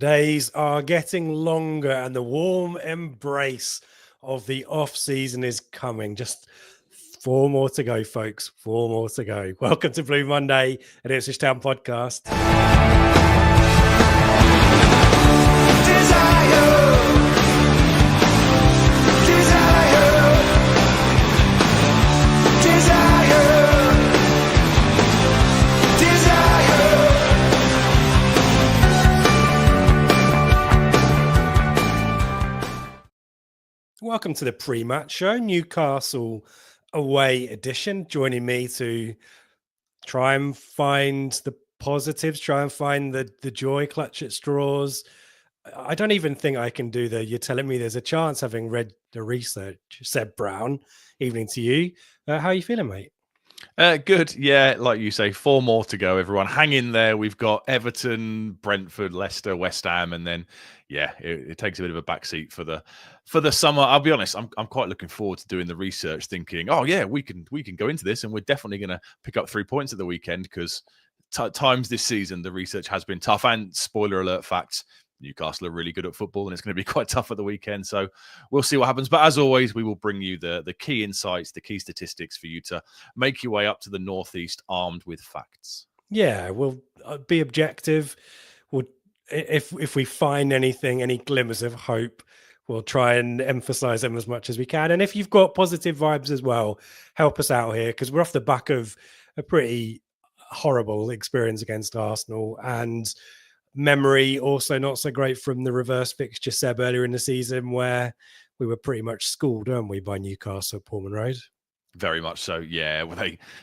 Days are getting longer and the warm embrace of the off-season is coming. Just 4 more to go, folks. 4 more to go. Welcome to Blue Monday at Ipswich Town Podcast. Welcome to the Prematch show, Newcastle away edition. Joining me to try and find the positives, try and find the joy, clutch at straws. I don't even think I can do you're telling me there's a chance, having read the research. Seb Brown, evening to you. How are you feeling, mate? Good. Yeah, like you say, 4 more to go, everyone. Hang in there. We've got Everton, Brentford, Leicester, West Ham, and then, yeah, it takes a bit of a backseat for the summer. I'll be honest, I'm quite looking forward to doing the research, thinking, oh, yeah, we can go into this, and we're definitely going to pick up 3 points at the weekend, because times this season, the research has been tough. And spoiler alert facts, Newcastle are really good at football, and it's going to be quite tough at the weekend. So we'll see what happens. But as always, we will bring you the key insights, the key statistics for you to make your way up to the northeast armed with facts. Yeah, we'll be objective. If we find anything, any glimmers of hope, we'll try and emphasize them as much as we can. And if you've got positive vibes as well, help us out here, because we're off the back of a pretty horrible experience against Arsenal, and memory also not so great from the reverse fixture, Seb, earlier in the season, where we were pretty much schooled, weren't we, by Newcastle at Portman Road? Very much so, yeah.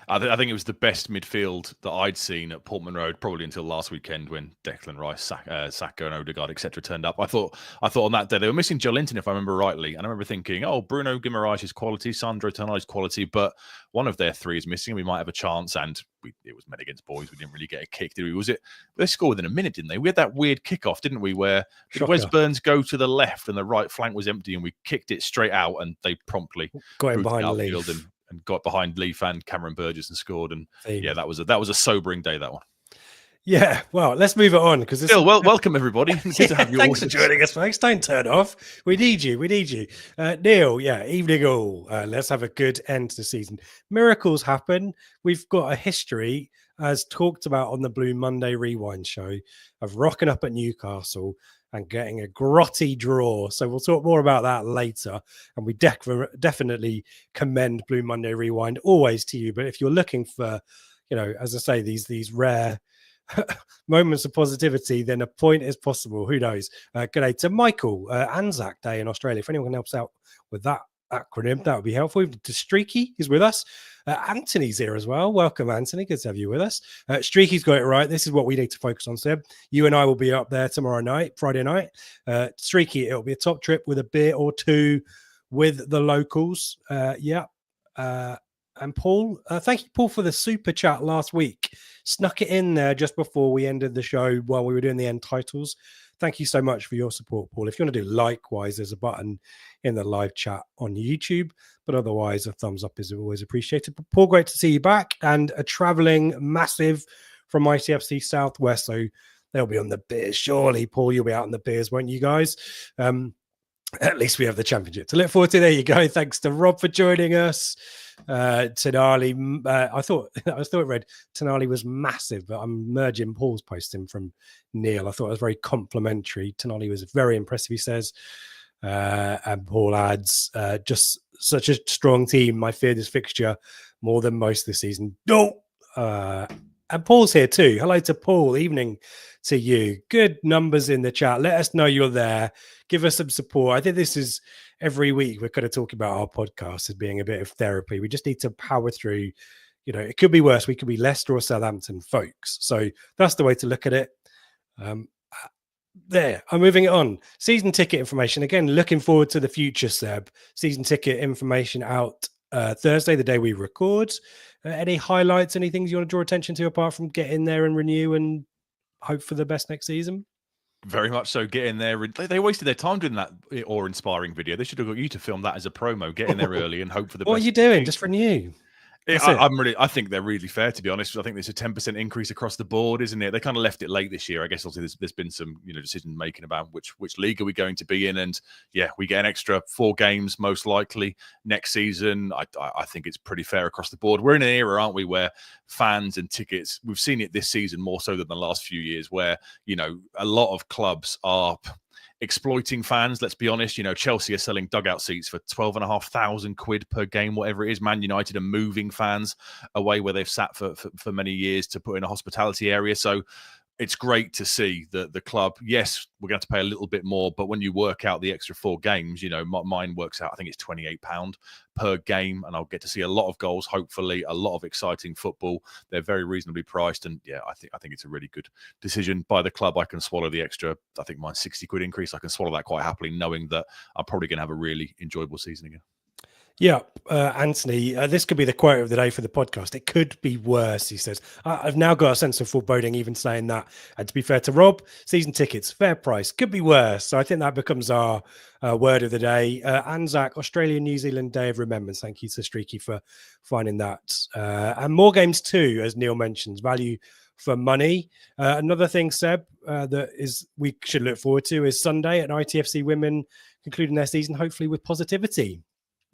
I think it was the best midfield that I'd seen at Portman Road probably until last weekend, when Declan Rice, Saka, and Odegaard, etc., turned up. I thought on that day they were missing Joelinton, if I remember rightly, and I remember thinking, oh, Bruno Guimaraes' quality, Sandro Tonali's quality, but one of their three is missing. We might have a chance, and it was men against boys. We didn't really get a kick, did we? They scored within a minute, didn't they? We had that weird kickoff, didn't we, where Wes Burns go to the left and the right flank was empty, and we kicked it straight out, and they promptly got in behind the Leaf and got behind Leaf and Cameron Burgess and scored. And yeah, that was a sobering day, that one. Yeah, well, let's move it on, because welcome everybody. Good to have you. Thanks for joining us, folks. Don't turn off. We need you. Neil, evening all. Let's have a good end to the season. Miracles happen. We've got a history, as talked about on the Blue Monday Rewind show, of rocking up at Newcastle and getting a grotty draw. So we'll talk more about that later. And we definitely commend Blue Monday Rewind always to you. But if you're looking for, as I say, these rare moments of positivity, then a point is possible. Who knows? Good day to Michael, Anzac Day in Australia. If anyone can help us out with that acronym, that would be helpful. To Streaky is with us. Anthony's here as well. Welcome, Anthony. Good to have you with us. Streaky's got it right. This is what we need to focus on, Seb. You and I will be up there tomorrow night, Friday night. Streaky, it'll be a top trip with a beer or two with the locals. And Paul, thank you, Paul, for the super chat last week. Snuck it in there just before we ended the show while we were doing the end titles. Thank you so much for your support, Paul. If you want to do likewise, there's a button in the live chat on YouTube. But otherwise, a thumbs up is always appreciated. But Paul, great to see you back. And a travelling massive from ITFC Southwest. So they'll be on the beers. Surely, Paul, you'll be out on the beers, won't you guys? At least we have the championship to look forward to. There you go. Thanks to Rob for joining us. Tonali, I thought it read Tonali was massive, but I'm merging Paul's posting from Neil. I thought it was very complimentary. Tonali was very impressive, he says. And Paul adds, just such a strong team. I fear this fixture more than most this season. And Paul's here too. Hello to Paul. Evening to you. Good numbers in the chat. Let us know you're there. Give us some support. I think this is every week we're kind of talking about our podcast as being a bit of therapy. We just need to power through. It could be worse. We could be Leicester or Southampton folks. So that's the way to look at it. There, I'm moving it on. Season ticket information. Again, looking forward to the future, Seb. Season ticket information out Thursday, the day we record. Any highlights, any things you want to draw attention to apart from get in there and renew and hope for the best next season? Very much so. Get in there. They wasted their time doing that awe-inspiring video. They should have got you to film that as a promo. Get in there early and hope for the best. What are you doing? Just renew. I think they're really fair, to be honest. I think there's a 10% increase across the board, isn't it? They kind of left it late this year. I guess obviously there's been some decision making about which league are we going to be in, and yeah, we get an extra 4 games most likely next season. I think it's pretty fair across the board. We're in an era, aren't we, where fans and tickets, we've seen it this season more so than the last few years, where a lot of clubs are exploiting fans. Let's be honest. Chelsea are selling dugout seats for £12,500 per game, whatever it is. Man United are moving fans away where they've sat for many years to put in a hospitality area. So it's great to see that the club, yes, we're going to have to pay a little bit more, but when you work out the extra 4 games, mine works out, I think it's £28 per game, and I'll get to see a lot of goals, hopefully, a lot of exciting football. They're very reasonably priced, and yeah, I think it's a really good decision by the club. I can swallow the extra, I think mine's £60 increase. I can swallow that quite happily, knowing that I'm probably going to have a really enjoyable season again. Yeah, Anthony, this could be the quote of the day for the podcast. It could be worse, he says. I've now got a sense of foreboding even saying that. And to be fair to Rob, season tickets, fair price, could be worse. So I think that becomes our word of the day. Anzac, Australia-New Zealand Day of Remembrance. Thank you to Streaky for finding that. And more games too, as Neil mentions, value for money. Another thing, Seb, that we should look forward to is Sunday at ITFC Women concluding their season, hopefully with positivity.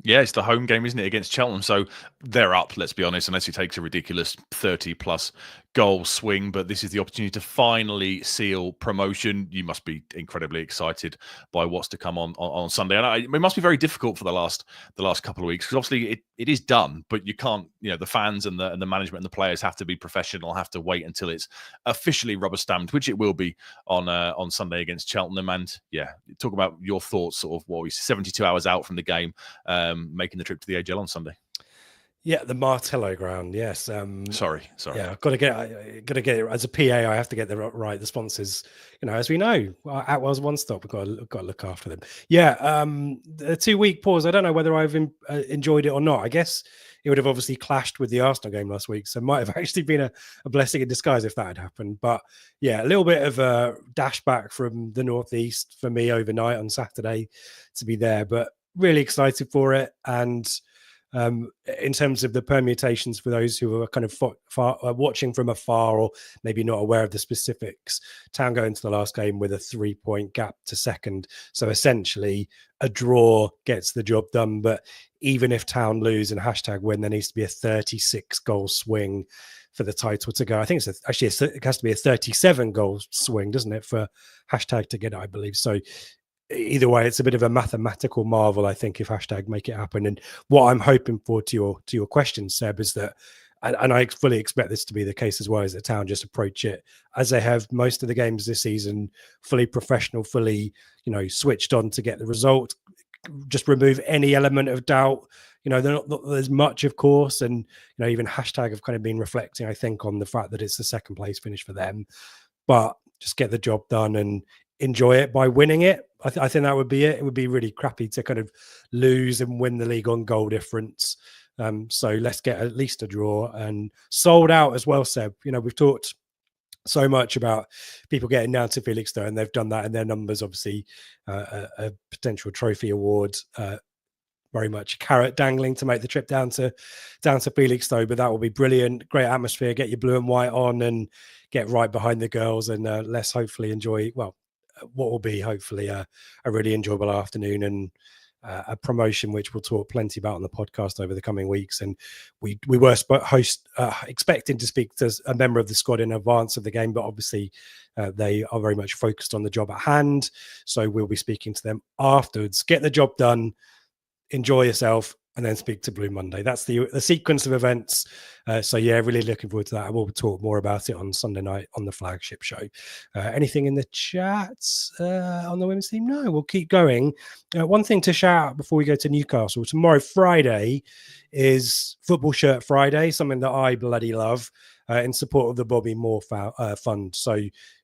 Yeah, it's the home game, isn't it, against Cheltenham? So they're up, let's be honest, unless he takes a ridiculous 30-plus goal swing. But this is the opportunity to finally seal promotion. You must be incredibly excited by what's to come on Sunday. And it must be very difficult for the last couple of weeks, because obviously it is done, but you can't. The fans and the management and the players have to be professional, have to wait until it's officially rubber stamped, which it will be on Sunday against Cheltenham. And yeah, talk about your thoughts, sort of 72 hours out from the game. Making the trip to the AGL on Sunday. Yeah, the Martello ground. Yes. Sorry. Yeah, got to get it as a PA. I have to get the right. The sponsors, as we know, Atwell's one stop. We've got to look after them. Yeah. The 2-week pause. I don't know whether I've enjoyed it or not. I guess it would have obviously clashed with the Arsenal game last week, so it might have actually been a blessing in disguise if that had happened. But yeah, a little bit of a dash back from the northeast for me overnight on Saturday to be there, but really excited for it. And in terms of the permutations for those who are kind of watching from afar or maybe not aware of the specifics, Town go into the last game with a 3-point gap to second. So essentially a draw gets the job done. But even if Town lose and #win, there needs to be a 36-goal swing for the title to go. I think it has to be a 37-goal swing, doesn't it, for # to get it, I believe. So either way, it's a bit of a mathematical marvel, I think, if # make it happen. And what I'm hoping for, to your question, Seb, is that, and I fully expect this to be the case as well, is that Town just approach it as they have most of the games this season, fully professional, fully, switched on to get the result. Just remove any element of doubt. There's much, of course, and even # have kind of been reflecting, I think, on the fact that it's the second place finish for them, but just get the job done and enjoy it by winning it. I think that would be it. It would be really crappy to kind of lose and win the league on goal difference. So let's get at least a draw, and sold out as well, Seb. We've talked so much about people getting down to Felixstowe, and they've done that in their numbers. Obviously, a potential trophy award, very much carrot dangling to make the trip down to Felixstowe, but that will be brilliant. Great atmosphere. Get your blue and white on and get right behind the girls, and let's hopefully enjoy what will be hopefully a really enjoyable afternoon, and a promotion which we'll talk plenty about on the podcast over the coming weeks. And we were expecting to speak to a member of the squad in advance of the game, but obviously they are very much focused on the job at hand, so we'll be speaking to them afterwards. Get the job done, enjoy yourself, and then speak to Blue Monday. That's the sequence of events. So yeah, really looking forward to that. And we'll talk more about it on Sunday night on the Flagship show. Anything in the chats on the women's team? No, we'll keep going. One thing to shout out before we go to Newcastle: tomorrow, Friday, is Football Shirt Friday, something that I bloody love, in support of the Bobby Moore Fund. So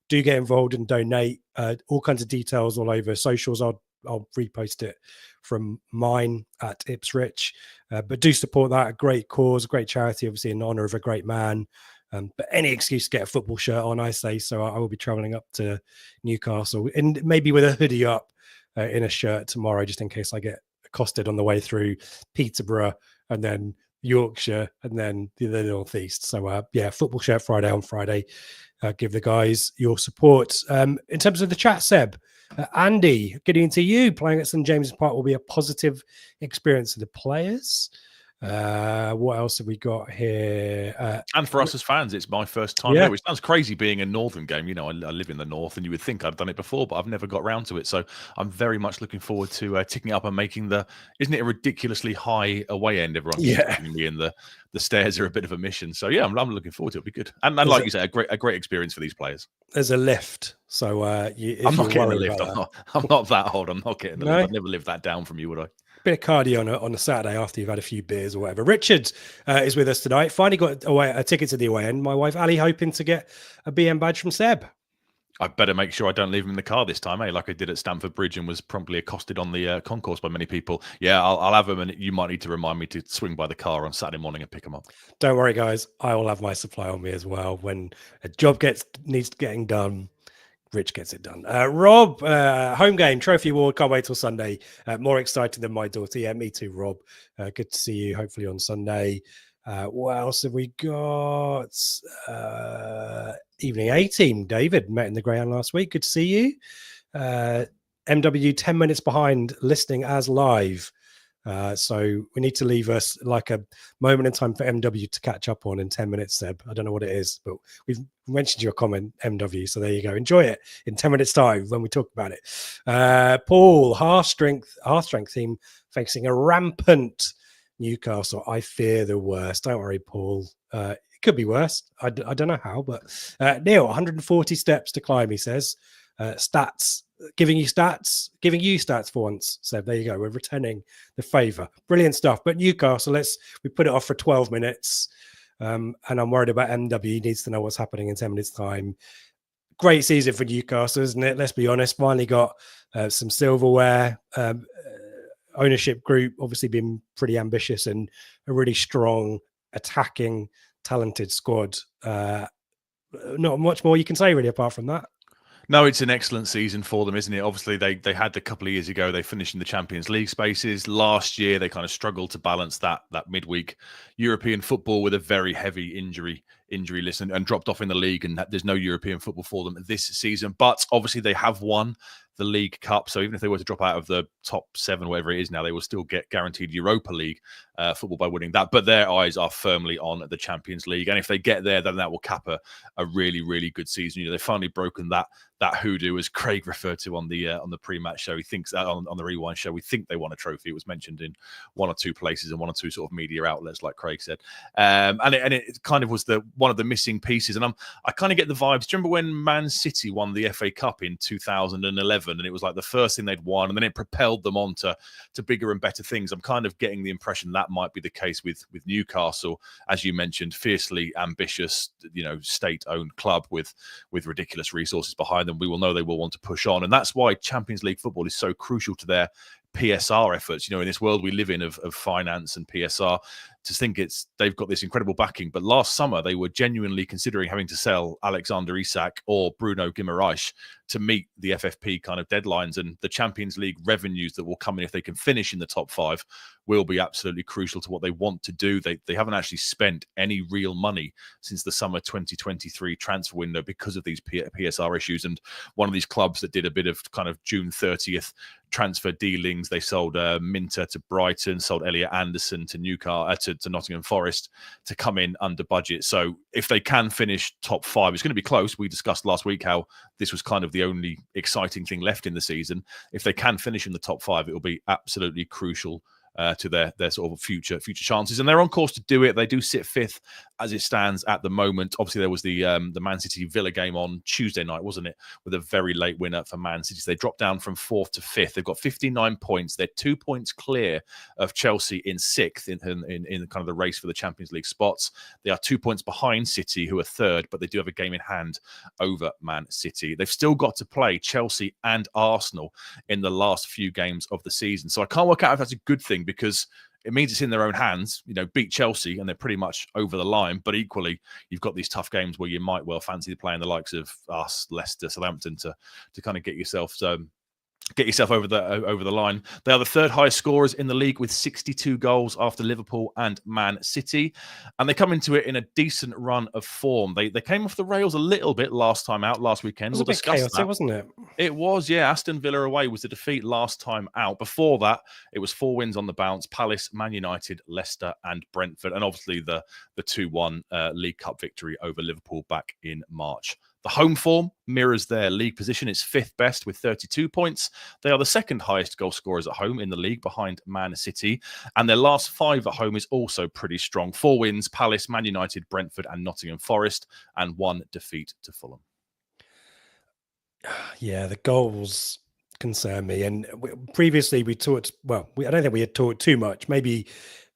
do get involved and donate. All kinds of details all over socials. I'll repost it from mine at Ipswich, but do support that. A great cause, a great charity, obviously in honor of a great man. But any excuse to get a football shirt on, I say. So I will be traveling up to Newcastle, and maybe with a hoodie up in a shirt tomorrow, just in case I get accosted on the way through Peterborough, and then Yorkshire, and then the Northeast. So yeah, Football Shirt Friday on Friday. Give the guys your support. In terms of the chat, Seb, Andy, getting into you, playing at St James's Park will be a positive experience for the players. What else have we got here? And for us as fans, it's my first time there, which sounds crazy being a northern game. You know, I live in the north, and you would think I'd done it before, but I've never got round to it. So I'm very much looking forward to ticking it up and making isn't it a ridiculously high away end? Everyone keeps telling me, and the stairs are a bit of a mission. So yeah, I'm looking forward to it. It'll be good. And like you say, a great experience for these players. There's a lift. So I'm not getting the lift. I'm not that old. I'm not getting the lift. I'd never live that down from you, would I? Bit of cardio on a Saturday after you've had a few beers or whatever. Richard is with us tonight. Finally got a ticket to the away end. My wife Ali hoping to get a BM badge from Seb. I better make sure I don't leave him in the car this time, like I did at Stamford Bridge and was promptly accosted on the concourse by many people. Yeah, I'll have him, and you might need to remind me to swing by the car on Saturday morning and pick him up. Don't worry, guys. I will have my supply on me as well. When a job needs getting done, Rich gets it done. Rob, home game, trophy award. Can't wait till Sunday. More excited than my daughter. Yeah, me too, Rob. Good to see you, hopefully, on Sunday. What else have we got? Evening A team. David met in the ground last week. Good to see you. MW 10 minutes behind, listening as live. So we need to leave us like a moment in time for MW to catch up on in 10 minutes, Seb. I don't know what it is, but we've mentioned your comment, MW. So there you go. Enjoy it in 10 minutes time when we talk about it. Paul, our strength team facing a rampant Newcastle. I fear the worst. Don't worry, Paul. It could be worse. I don't know how, but Neil, 140 steps to climb, he says. Stats. Giving you stats for once. So there you go. We're returning the favour. Brilliant stuff. But Newcastle, we put it off for 12 minutes. And I'm worried about MW. He needs to know what's happening in 10 minutes' time. Great season for Newcastle, isn't it? Let's be honest. Finally got some silverware. Ownership group obviously been pretty ambitious, and a really strong, attacking, talented squad. Not much more you can say really apart from that. No, it's an excellent season for them, isn't it? Obviously, they had a couple of years ago, they finished in the Champions League spaces. Last year, they kind of struggled to balance that midweek European football with a very heavy injury list and dropped off in the league, and there's no European football for them this season. But obviously, they have won the League Cup. So even if they were to drop out of the top 7, whatever it is now, they will still get guaranteed Europa League football by winning that. But their eyes are firmly on the Champions League. And if they get there, then that will cap a really, really good season. You know, they've finally broken that hoodoo, as Craig referred to on the pre-match show. He thinks that on the Rewind show, we think they won a trophy. It was mentioned in 1 or 2 places and 1 or 2 sort of media outlets, like Craig said. And it kind of was one of the missing pieces. And I kind of get the vibes. Do you remember when Man City won the FA Cup in 2011? And it was like the first thing they'd won, and then it propelled them on to bigger and better things. I'm kind of getting the impression that might be the case with Newcastle, as you mentioned, fiercely ambitious, state-owned club with ridiculous resources behind them. We will know they will want to push on, and that's why Champions League football is so crucial to their PSR efforts. In this world we live in of finance and PSR, to think they've got this incredible backing. But last summer they were genuinely considering having to sell Alexander Isak or Bruno Guimaraes to meet the FFP kind of deadlines, and the Champions League revenues that will come in if they can finish in the top 5 will be absolutely crucial to what they want to do. They haven't actually spent any real money since the summer 2023 transfer window because of these PSR issues. And one of these clubs that did a bit of kind of June 30th transfer dealings, they sold Minter to Brighton, sold Elliot Anderson to Newcastle, to Nottingham Forest, to come in under budget. So if they can finish top 5, it's going to be close. We discussed last week how this was kind of the only exciting thing left in the season. If they can finish in the top 5, it will be absolutely crucial to their sort of future chances, and they're on course to do it. They do sit 5th as it stands at the moment. Obviously, there was the Man City Villa game on Tuesday night, wasn't it, with a very late winner for Man City. So they dropped down from 4th to 5th. They've got 59 points. They're 2 points clear of Chelsea in 6th in kind of the race for the Champions League spots. They are 2 points behind City, who are 3rd, but they do have a game in hand over Man City. They've still got to play Chelsea and Arsenal in the last few games of the season. So I can't work out if that's a good thing, because it means it's in their own hands. Beat Chelsea and they're pretty much over the line. But equally, you've got these tough games where you might well fancy playing the likes of us, Leicester, Southampton to kind of get yourself get yourself over the line. They are the third highest scorers in the league with 62 goals after Liverpool and Man City, and they come into it in a decent run of form. They came off the rails a little bit last weekend. It was a bit chaotic, wasn't it? It was, yeah. Aston Villa away was the defeat last time out. Before that, it was 4 wins on the bounce: Palace, Man United, Leicester, and Brentford, and obviously the 2-1 League Cup victory over Liverpool back in March. The home form mirrors their league position. It's 5th best with 32 points. They are the 2nd highest goal scorers at home in the league behind Man City. And their last 5 at home is also pretty strong. 4 wins: Palace, Man United, Brentford, and Nottingham Forest, and 1 defeat to Fulham. Yeah, the goals concern me. And previously we talked, well, I don't think we had talked too much. Maybe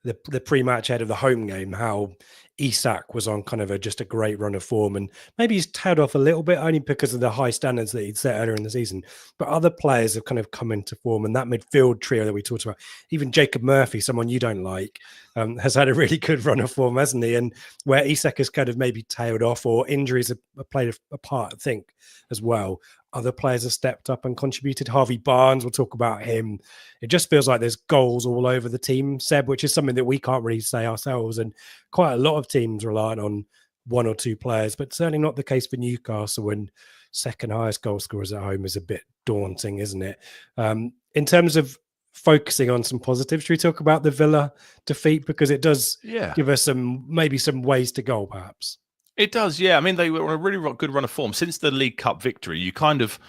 the pre-match ahead of the home game, how Isak was on kind of just a great run of form, and maybe he's tailed off a little bit only because of the high standards that he'd set earlier in the season. But other players have kind of come into form, and that midfield trio that we talked about, even Jacob Murphy, someone you don't like, has had a really good run of form, hasn't he? And where Isak has kind of maybe tailed off, or injuries have played a part, I think, as well. Other players have stepped up and contributed. Harvey Barnes, we'll talk about him. It just feels like there's goals all over the team, Seb, which is something that we can't really say ourselves. And quite a lot of teams relying on 1 or 2 players, but certainly not the case for Newcastle, when 2nd highest goal scorers at home is a bit daunting, isn't it? In terms of focusing on some positives, should we talk about the Villa defeat? Because it does give us maybe some ways to go, perhaps. It does, yeah. I mean, they were on a really good run of form since the League Cup victory. You kind of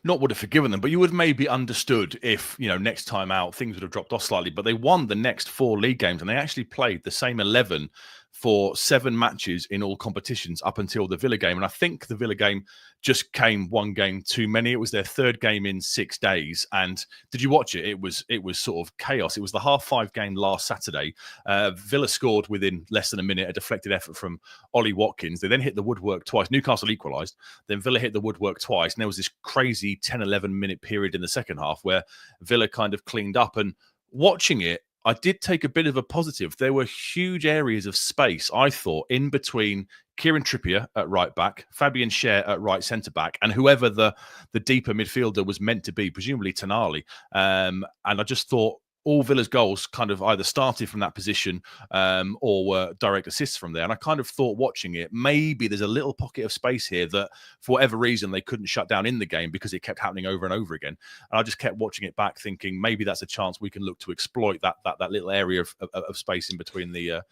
not would have forgiven them, but you would maybe understood if, next time out things would have dropped off slightly. But they won the next 4 league games, and they actually played the same 11 for 7 matches in all competitions up until the Villa game. And I think the Villa game just came 1 game too many. It was their 3rd game in 6 days. And did you watch it? It was sort of chaos. It was the 5:30 game last Saturday. Villa scored within less than a minute, a deflected effort from Ollie Watkins. They then hit the woodwork twice. Newcastle equalised. Then Villa hit the woodwork twice. And there was this crazy 10, 11 minute period in the second half where Villa kind of cleaned up. And watching it, I did take a bit of a positive. There were huge areas of space, I thought, in between Kieran Trippier at right back, Fabian Schär at right centre back, and whoever the deeper midfielder was meant to be, presumably Tonali. And I just thought all Villa's goals kind of either started from that position or were direct assists from there. And I kind of thought, watching it, maybe there's a little pocket of space here that for whatever reason they couldn't shut down in the game because it kept happening over and over again. And I just kept watching it back thinking maybe that's a chance we can look to exploit that little area of space in between the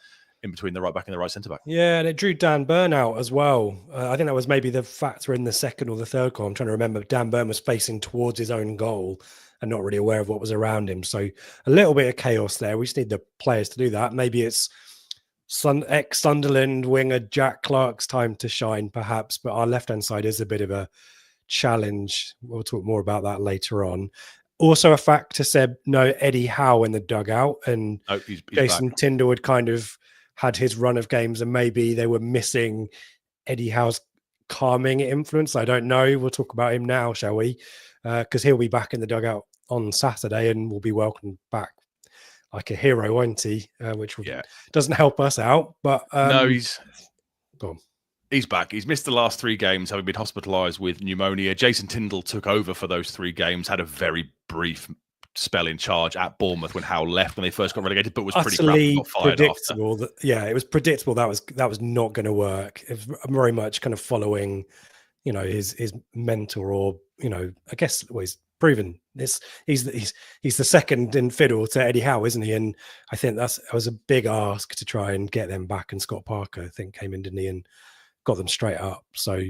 right back and the right centre back. Yeah, and it drew Dan Burn out as well. I think that was maybe the factor in the 2nd or the 3rd goal. I'm trying to remember. Dan Burn was facing towards his own goal and not really aware of what was around him. So a little bit of chaos there. We just need the players to do that. Maybe it's ex-Sunderland winger Jack Clark's time to shine, perhaps. But our left-hand side is a bit of a challenge. We'll talk more about that later on. Also a factor, Seb, no Eddie Howe in the dugout. And he's Jason back. Tyndall had kind of had his run of games, and maybe they were missing Eddie Howe's calming influence. I don't know. We'll talk about him now, shall we? Because he'll be back in the dugout on Saturday and will be welcomed back like a hero, won't he? Which doesn't help us out. But no, he's back. He's missed the last 3 games, having been hospitalised with pneumonia. Jason Tyndall took over for those 3 games, had a very brief spell in charge at Bournemouth when Howe left when they first got relegated, but was pretty crap. Got fired predictable. It was predictable that was not going to work. It was very much kind of following, his mentor, or I guess he's proven this. He's the second in fiddle to Eddie Howe, isn't he? And I think that was a big ask to try and get them back. And Scott Parker, I think, came in, didn't he, and got them straight up. So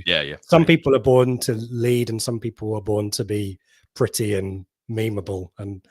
some people are born to lead, and some people are born to be pretty and memeable, and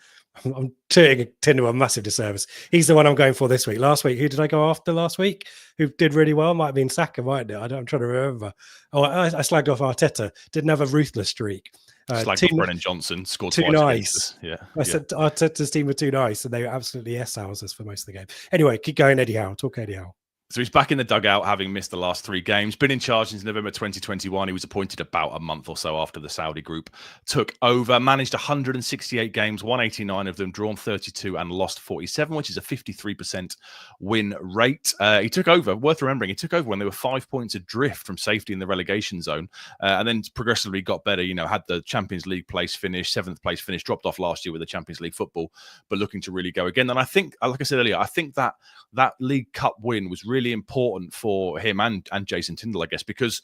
I'm doing Tinder a massive disservice. He's the one I'm going for this week. Last week, who did I go after last week? Who did really well? Might have been Saka, mightn't it? I'm trying to remember. Oh, I slagged off Arteta. Didn't have a ruthless streak. Slagged off Brennan Johnson. Scored too twice. Nice. I said Arteta's team were too nice, and they were absolutely S-houses for most of the game. Anyway, keep going, Eddie Howe. Talk Eddie Howe. So he's back in the dugout, having missed the last 3 games. Been in charge since November 2021. He was appointed about a month or so after the Saudi group took over. Managed 168 games, won 89 of them, drawn 32 and lost 47, which is a 53% win rate. He took over, worth remembering, he took over when they were 5 points adrift from safety in the relegation zone, and then progressively got better. You know, had the Champions League place finish, 7th place finish, dropped off last year with the Champions League football, but looking to really go again. And I think, like I said earlier, I think that League Cup win was really important for him and Jason Tindall, I guess, because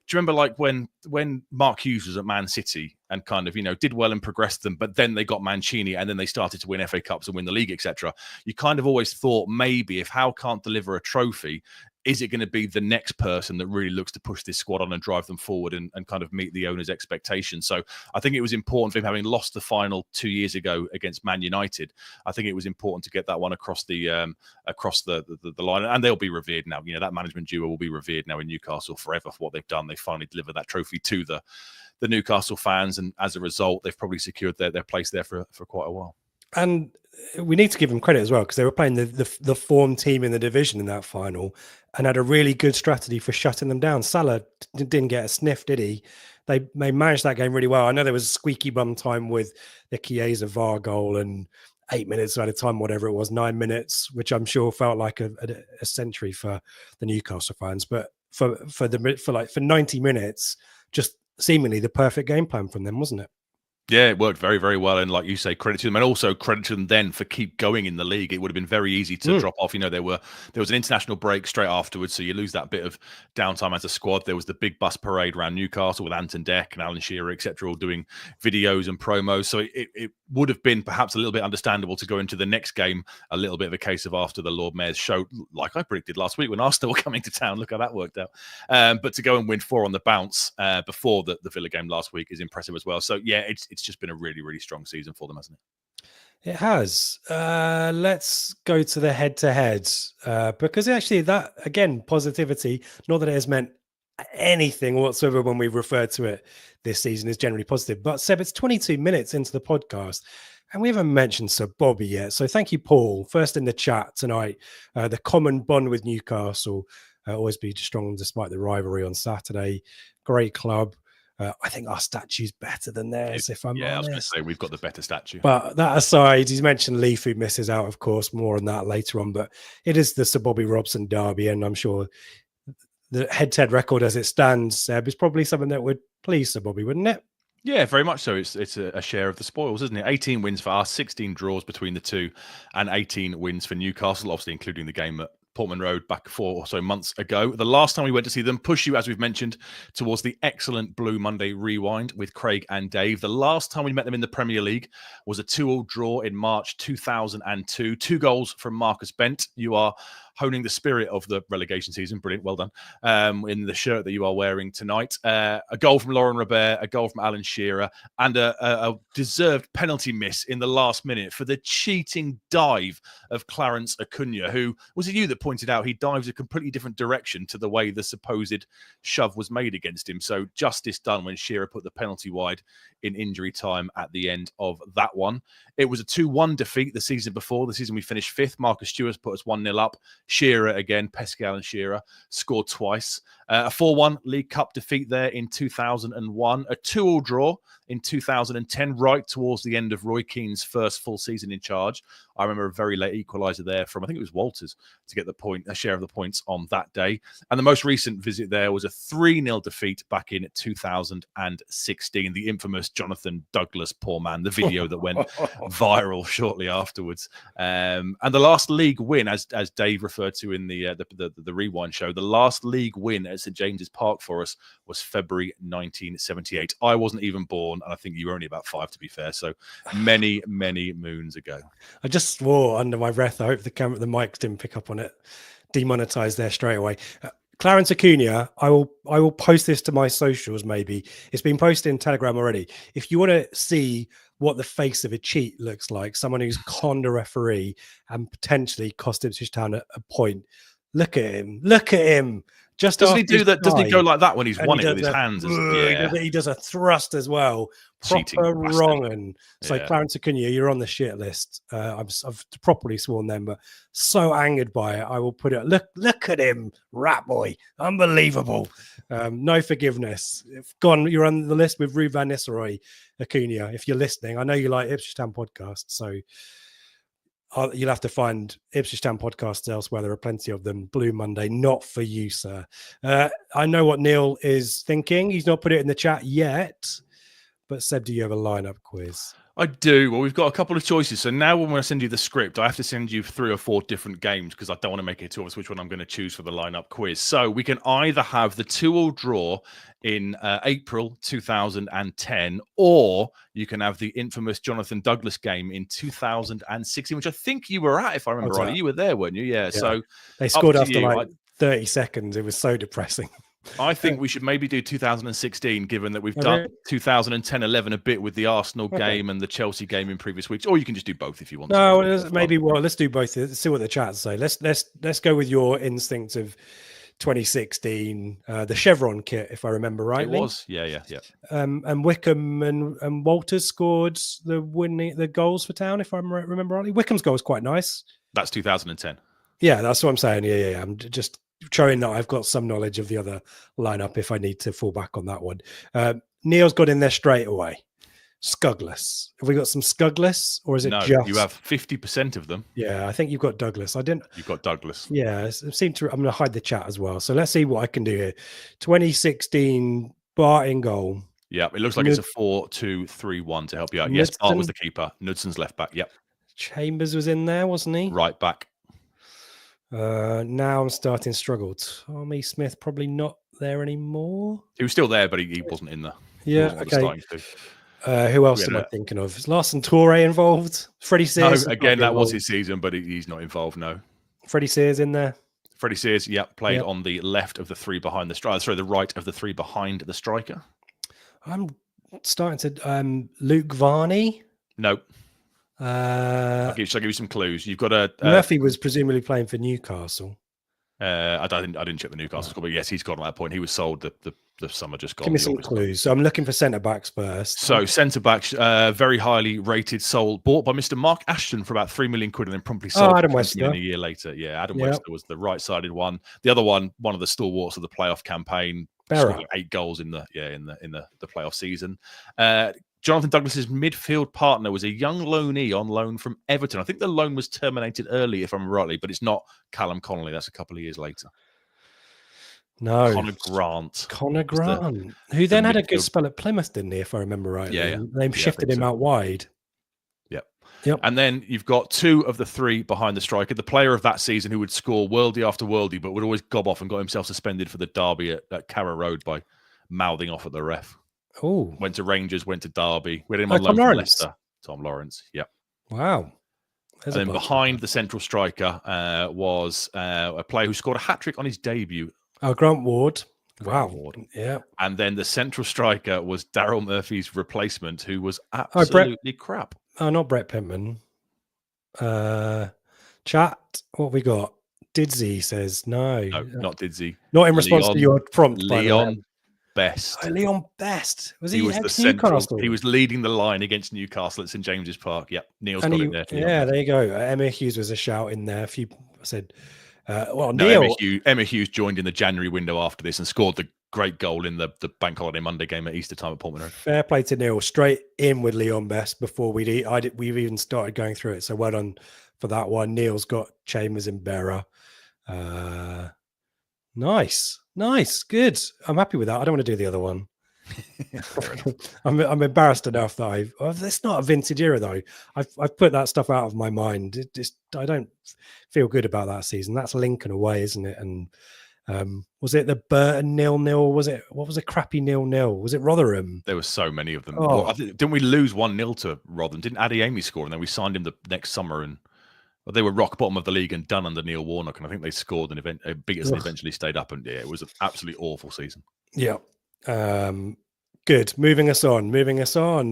do you remember like when Mark Hughes was at Man City and kind of, you know, did well and progressed them, but then they got Mancini and then they started to win FA Cups and win the league, etc. You kind of always thought maybe if Howe can't deliver a trophy, is it going to be the next person that really looks to push this squad on and drive them forward and kind of meet the owner's expectations? So I think it was important for him, having lost the final 2 years ago against Man United. I think it was important to get that one across the line, and they'll be revered now. You know, that management duo will be revered now in Newcastle forever for what they've done. They finally delivered that trophy to the Newcastle fans, and as a result, they've probably secured their place there for quite a while. And we need to give them credit as well, because they were playing the form team in the division in that final and had a really good strategy for shutting them down. Salah didn't get a sniff, did he? They managed that game really well. I know there was squeaky bum time with the Chiesa VAR goal and 8 minutes at a time, whatever it was, 9 minutes, which I'm sure felt like a century for the Newcastle fans. But for 90 minutes, just seemingly the perfect game plan from them, wasn't it? Yeah, it worked very, very well. And like you say, credit to them, and also credit to them then for keep going in the league. It would have been very easy to drop off. You know, there was an international break straight afterwards, so you lose that bit of downtime as a squad. There was the big bus parade around Newcastle with Anton Deck and Alan Shearer, etc., all doing videos and promos. So it would have been perhaps a little bit understandable to go into the next game a little bit of a case of after the Lord Mayor's show, like I predicted last week when Arsenal were coming to town. Look how that worked out. But to go and win 4 on the bounce before the Villa game last week is impressive as well. So yeah, it's just been a really, really strong season for them, hasn't it? It has. Let's go to the head-to-head, because actually that, again, positivity, not that it has meant anything whatsoever when we refer to it this season, is generally positive. But Seb, it's 22 minutes into the podcast and we haven't mentioned Sir Bobby yet. So thank you, Paul, first in the chat tonight. The common bond with Newcastle, always be strong despite the rivalry on Saturday. Great club. I think our statue's better than theirs, if I'm honest. I was going to say, we've got the better statue. But that aside, he's mentioned Leaf, who misses out, of course, more on that later on. But it is the Sir Bobby Robson derby, and I'm sure the head-to-head record as it stands, Seb, is probably something that would please Sir Bobby, wouldn't it? Yeah, very much so. It's a share of the spoils, isn't it? 18 wins for us, 16 draws between the two, and 18 wins for Newcastle, obviously including the game at Portman Road back 4 or so months ago. The last time we went to see them push you, as we've mentioned, towards the excellent Blue Monday rewind with Craig and Dave. The last time we met them in the Premier League was a 2-2 draw in March 2002. 2 goals from Marcus Bent. You are honing the spirit of the relegation season. Brilliant. Well done. In the shirt that you are wearing tonight. A goal from Lauren Robert, a goal from Alan Shearer, and a deserved penalty miss in the last minute for the cheating dive of Clarence Acuna, who, was it you that pointed out he dives a completely different direction to the way the supposed shove was made against him? So justice done when Shearer put the penalty wide in injury time at the end of that one. It was a 2-1 defeat the season before. The season we finished 5th. Marcus Stewart put us 1-0 up. Shearer again, Pascal and Shearer scored twice. A 4-1 League Cup defeat there in 2001. A 2-2 draw in 2010, right towards the end of Roy Keane's first full season in charge. I remember a very late equaliser there from, I think it was Walters, to get a share of the points on that day. And the most recent visit there was a 3-0 defeat back in 2016. The infamous Jonathan Douglas, poor man, the video that went viral shortly afterwards. And the last league win, as Dave referred to in the rewind show, the last league win at St James's Park for us was February 1978. I wasn't even born, and I think you were only about 5, to be fair. So many, many moons ago. I just swore under my breath. I hope the mics didn't pick up on it. Demonetized there straight away. Clarence Acuna, I will post this to my socials. Maybe it's been posted in Telegram already. If you want to see what the face of a cheat looks like, someone who's conned a referee and potentially cost Ipswich Town a point, Look at him. Look at him. Just Doesn't he after do his that? Doesn't he try, go like that when he's and won it with his hands? Yeah, he does a thrust as well. cheating Proper bastard. wrong. And so Yeah. Clarence Acuna, you're on the shit list. I've properly sworn them, but so angered by it, I will put it. Look at him, rat boy, unbelievable. No forgiveness. You're on the list with Rue Van Nistelrooy, Acuna. If you're listening, I know you like Ipswich Town podcast, so you'll have to find Ipswich Town podcasts elsewhere. There are plenty of them. Blue Monday, not for you, sir. I know what Neil is thinking. He's not put it in the chat yet. But Seb, do you have a lineup quiz? I do. Well, we've got a couple of choices. So now when I send you the script, I have to send you 3 or 4 different games because I don't want to make it too obvious which one I'm going to choose for the lineup quiz. So we can either have the 2-2 draw in April 2010, or you can have the infamous Jonathan Douglas game in 2016, which I think you were at, if I remember rightly. You were there, weren't you? Yeah. So they scored after like 30 seconds. It was so depressing. I think we should maybe do 2016, given that we've done 2010-11 a bit with the Arsenal game and the Chelsea game in previous weeks. Or you can just do both if you want. No, maybe. Well, let's do both. Let's see what the chat say. Let's go with your instinct of 2016, the Chevron kit, if I remember rightly. It was, yeah. And Wickham and Walters scored the goals for Town, if I remember rightly. Wickham's goal was quite nice. That's 2010. Yeah, that's what I'm saying. Yeah. I'm just showing that I've got some knowledge of the other lineup if I need to fall back on that one. Neil's got in there straight away. Scugless. Have we got some Scugless, or is it just? You have 50% of them. Yeah, I think you've got Douglas. You've got Douglas. Yeah, I'm going to hide the chat as well. So let's see what I can do here. 2016, Bart in goal. Yeah, it looks like it's a 4-2-3-1 to help you out. Yes, Bart was the keeper. Knudson's left back. Yep. Chambers was in there, wasn't he? Right back. Now I'm starting to struggle. Tommy Smith probably not there anymore. He was still there, but he wasn't in there. Yeah, okay. Who else am I thinking of? Is Larson Torre involved? Freddie Sears? No, again, that was his season, but he's not involved, no. Freddie Sears in there? Freddie Sears, played on the left of the 3 behind the striker. Sorry, the right of the 3 behind the striker. I'm starting to... Luke Varney? No. Shall I give you some clues? You've got Murphy was presumably playing for Newcastle. I didn't check the Newcastle score, but yes, he's gone at that point. He was sold the summer just gone. Give me some clues. So I'm looking for centre backs first. So centre backs, very highly rated, bought by Mr. Mark Ashton for about £3 million and then promptly sold Adam Webster a year later. Yeah, Adam Webster was the right-sided one. The other one of the stalwarts of the playoff campaign, scored 8 goals in the playoff season. Jonathan Douglas's midfield partner was a young loanee on loan from Everton. I think the loan was terminated early, if I'm rightly, but it's not Callum Connolly. That's a couple of years later. No. Connor Grant. Who then had a good spell at Plymouth, didn't he, if I remember rightly? Yeah. They shifted him out wide. Yep. And then you've got 2 of the 3 behind the striker. The player of that season who would score worldie after worldie, but would always gob off and got himself suspended for the derby at Carrow Road by mouthing off at the ref. Oh, went to Rangers, went to Derby. We had him on loan from Leicester. Tom Lawrence. Yep. Wow. And then behind the central striker was a player who scored a hat-trick on his debut. Oh, Grant Ward. Wow. Yeah. And then the central striker was Daryl Murphy's replacement, who was absolutely crap. Oh, not Brett Pittman. Chat, what we got? Didsey says no. No, not Didsey. Not in response to your prompt. Leon Best. Oh, Leon Best. Was he was the central? He was leading the line against Newcastle at St James's Park. Yep, Neil's got it there. Yeah, there you go. Emma Hughes was a shout in there. If you said, Neil. Emma Hughes joined in the January window after this and scored the great goal in the Bank Holiday Monday game at Easter time at Portman Road. Fair play to Neil. Straight in with Leon Best before we've even started going through it. So well done for that one. Neil's got Chambers and Berra. Nice, good. I'm happy with that. I don't want to do the other one. I'm embarrassed enough that it's not a vintage era though. I've put that stuff out of my mind. I don't feel good about that season. That's Lincoln away, isn't it? And was it the Burton 0-0? What was a crappy 0-0? Was it Rotherham? There were so many of them. Oh. Well, didn't we lose 1-0 to Rotherham? Didn't Addy Amy score? And then we signed him the next summer and they were rock bottom of the league and done under Neil Warnock, and I think they scored an event, beat us, and eventually stayed up. And it was an absolutely awful season. Yeah. Good. Moving us on.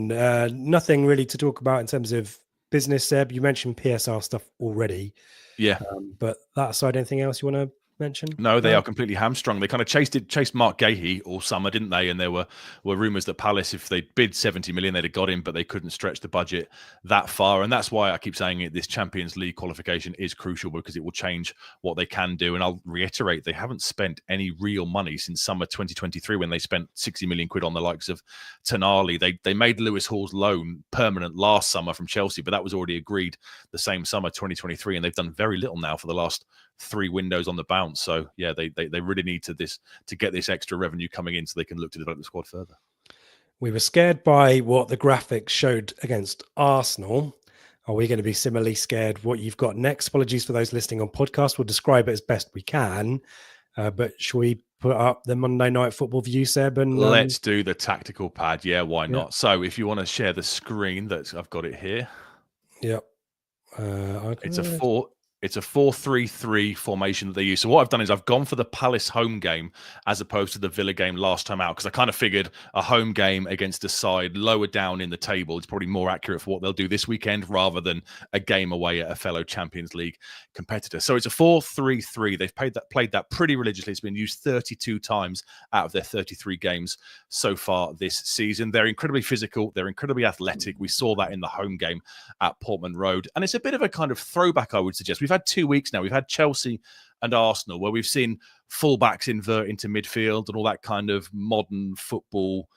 Nothing really to talk about in terms of business, Seb. You mentioned PSR stuff already. Yeah. But that aside, anything else you want to mention? No, they are completely hamstrung. They kind of chased Mark Gahey all summer, didn't they? And there were rumours that Palace, if they bid 70 million, they'd have got him, but they couldn't stretch the budget that far. And that's why I keep saying it. This Champions League qualification is crucial because it will change what they can do. And I'll reiterate, they haven't spent any real money since summer 2023 when they spent 60 million quid on the likes of Tonali. They made Lewis Hall's loan permanent last summer from Chelsea, but that was already agreed the same summer 2023, and they've done very little now for the last 3 windows on the bounce. So yeah, they really need to get this extra revenue coming in so they can look to develop the squad further. We were scared by what the graphics showed against Arsenal. Are we going to be similarly scared what you've got next? Apologies for those listening on podcast. We'll describe it as best we can. But shall we put up the Monday Night Football view, Seb? And let's do the tactical pad. Yeah, why not? So if you want to share the screen, I've got it here. Yep. It's a 4-3-3 formation that they use. So what I've done is I've gone for the Palace home game as opposed to the Villa game last time out, because I kind of figured a home game against a side lower down in the table is probably more accurate for what they'll do this weekend rather than a game away at a fellow Champions League competitor. So it's a 4-3-3. They've played that pretty religiously. It's been used 32 times out of their 33 games so far this season. They're incredibly physical. They're incredibly athletic. We saw that in the home game at Portman Road. And it's a bit of a kind of throwback, I would suggest. We've had 2 weeks now. We've had Chelsea and Arsenal where we've seen fullbacks invert into midfield and all that kind of modern football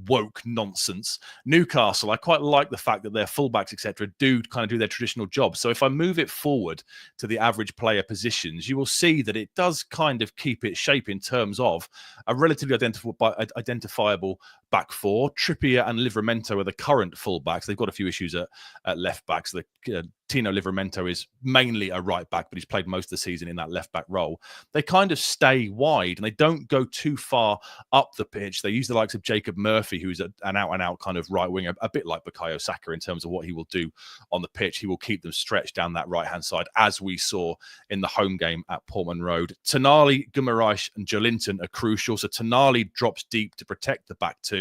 woke nonsense. Newcastle, I quite like the fact that their fullbacks, etc., do kind of do their traditional job. So if I move it forward to the average player positions, you will see that it does kind of keep its shape in terms of a relatively identifiable back four. Trippier and Livramento are the current fullbacks. They've got a few issues at left backs. Tino Livramento is mainly a right back, but he's played most of the season in that left back role. They kind of stay wide and they don't go too far up the pitch. They use the likes of Jacob Murphy, who's an out-and-out kind of right winger, a bit like Bukayo Saka in terms of what he will do on the pitch. He will keep them stretched down that right-hand side, as we saw in the home game at Portman Road. Tonali, Guimaraes and Joelinton are crucial. So Tonali drops deep to protect the back two.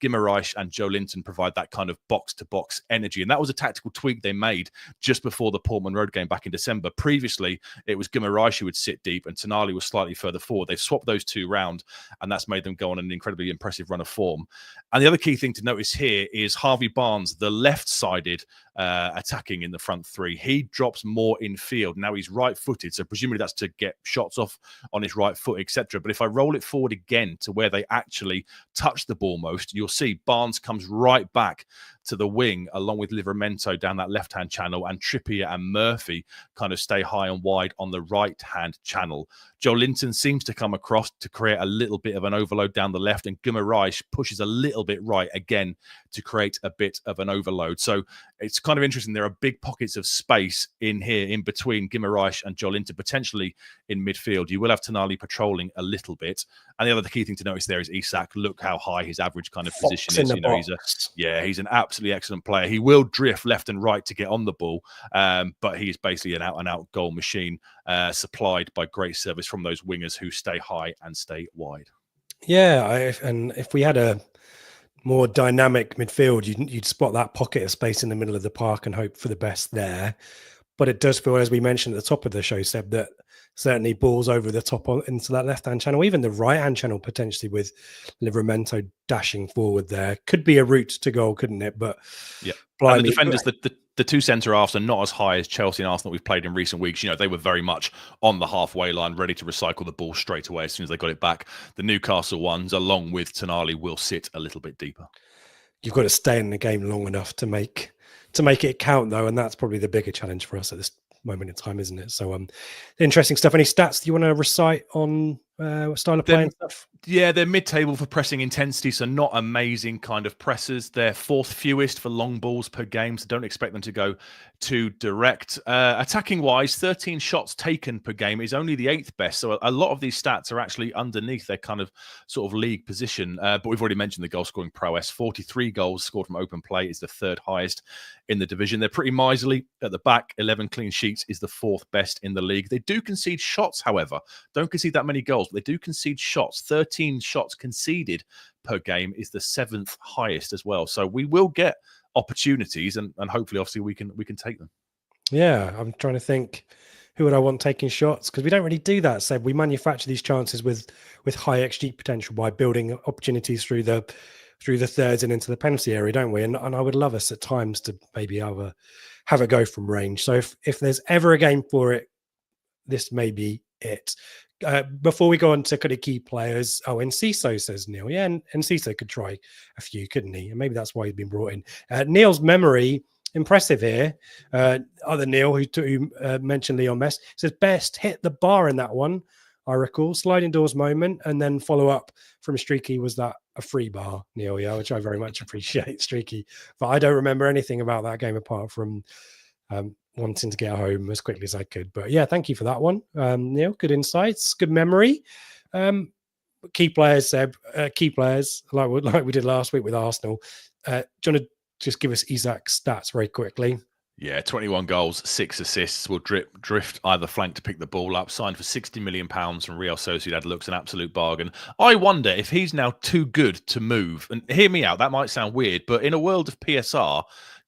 Guimaraes and Joelinton provide that kind of box-to-box energy. And that was a tactical tweak they made just before the Portman Road game back in December. Previously, it was Guimaraes who would sit deep and Tonali was slightly further forward. They've swapped those two round, and that's made them go on an incredibly impressive run of form. And the other key thing to notice here is Harvey Barnes, the left-sided attacking in the front three. He drops more in field. Now he's right-footed, so presumably that's to get shots off on his right foot, etc. But if I roll it forward again to where they actually touch the ball most, you'll see Barnes comes right back to the wing along with Livramento down that left-hand channel, and Trippier and Murphy kind of stay high and wide on the right-hand channel. Joelinton seems to come across to create a little bit of an overload down the left, and Guimaraes pushes a little bit right again to create a bit of an overload. So it's kind of interesting. There are big pockets of space in here in between Guimaraes and Joelinton, potentially in midfield. You will have Tonali patrolling a little bit. And the other key thing to notice there is Isak. Look how high his average kind of position is. You know, he's an absolutely excellent player. He will drift left and right to get on the ball, but he's basically an out-and-out goal machine, supplied by great service from those wingers who stay high and stay wide. Yeah, and if we had a more dynamic midfield, you'd spot that pocket of space in the middle of the park and hope for the best there. But it does feel, as we mentioned at the top of the show, Seb, that certainly balls over the top into that left-hand channel, even the right-hand channel potentially with Livramento dashing forward there. Could be a route to goal, couldn't it? But yeah, and the defenders, the two centre-halves are not as high as Chelsea and Arsenal we've played in recent weeks. You know, they were very much on the halfway line, ready to recycle the ball straight away as soon as they got it back. The Newcastle ones, along with Tonali, will sit a little bit deeper. You've got to stay in the game long enough to make it count, though, and that's probably the bigger challenge for us at this moment in time, isn't it? So interesting stuff. Any stats you want to recite on style of play and stuff? Yeah, they're mid-table for pressing intensity, so not amazing kind of pressers. They're fourth fewest for long balls per game, so don't expect them to go too direct. Attacking-wise, 13 shots taken per game is only the 8th best, so a lot of these stats are actually underneath their kind of sort of league position. But we've already mentioned the goal-scoring prowess. 43 goals scored from open play is the 3rd highest in the division. They're pretty miserly at the back. 11 clean sheets is the 4th best in the league. They do concede shots, however. Don't concede that many goals, but they do concede shots. 13 shots conceded per game is the 7th highest as well. So we will get opportunities, and hopefully, obviously, we can take them. Yeah, I'm trying to think who would I want taking shots? Because we don't really do that. So we manufacture these chances with high XG potential by building opportunities through the thirds and into the penalty area, don't we? And I would love us at times to maybe have a go from range. So if there's ever a game for it, this may be it. Before we go on to kind of key players, Enciso, says Neil. Yeah, and Enciso could try a few, couldn't he? And maybe that's why he's been brought in. Neil's memory, impressive here. Other Neil, who mentioned Leon Mess, says best hit the bar in that one. I recall sliding doors moment, and then follow up from Streaky was that a free bar, Neil, yeah, which I very much appreciate, Streaky. But I don't remember anything about that game apart from wanting to get home as quickly as I could. But yeah, thank you for that one, Neil. Good insights, good memory. Key players, Seb. Key players, like we did last week with Arsenal. Do you want to just give us Isak's stats very quickly? Yeah, 21 goals, 6 assists, will drift either flank to pick the ball up, signed for £60 million from Real Sociedad, looks an absolute bargain. I wonder if he's now too good to move. And hear me out, that might sound weird, but in a world of PSR,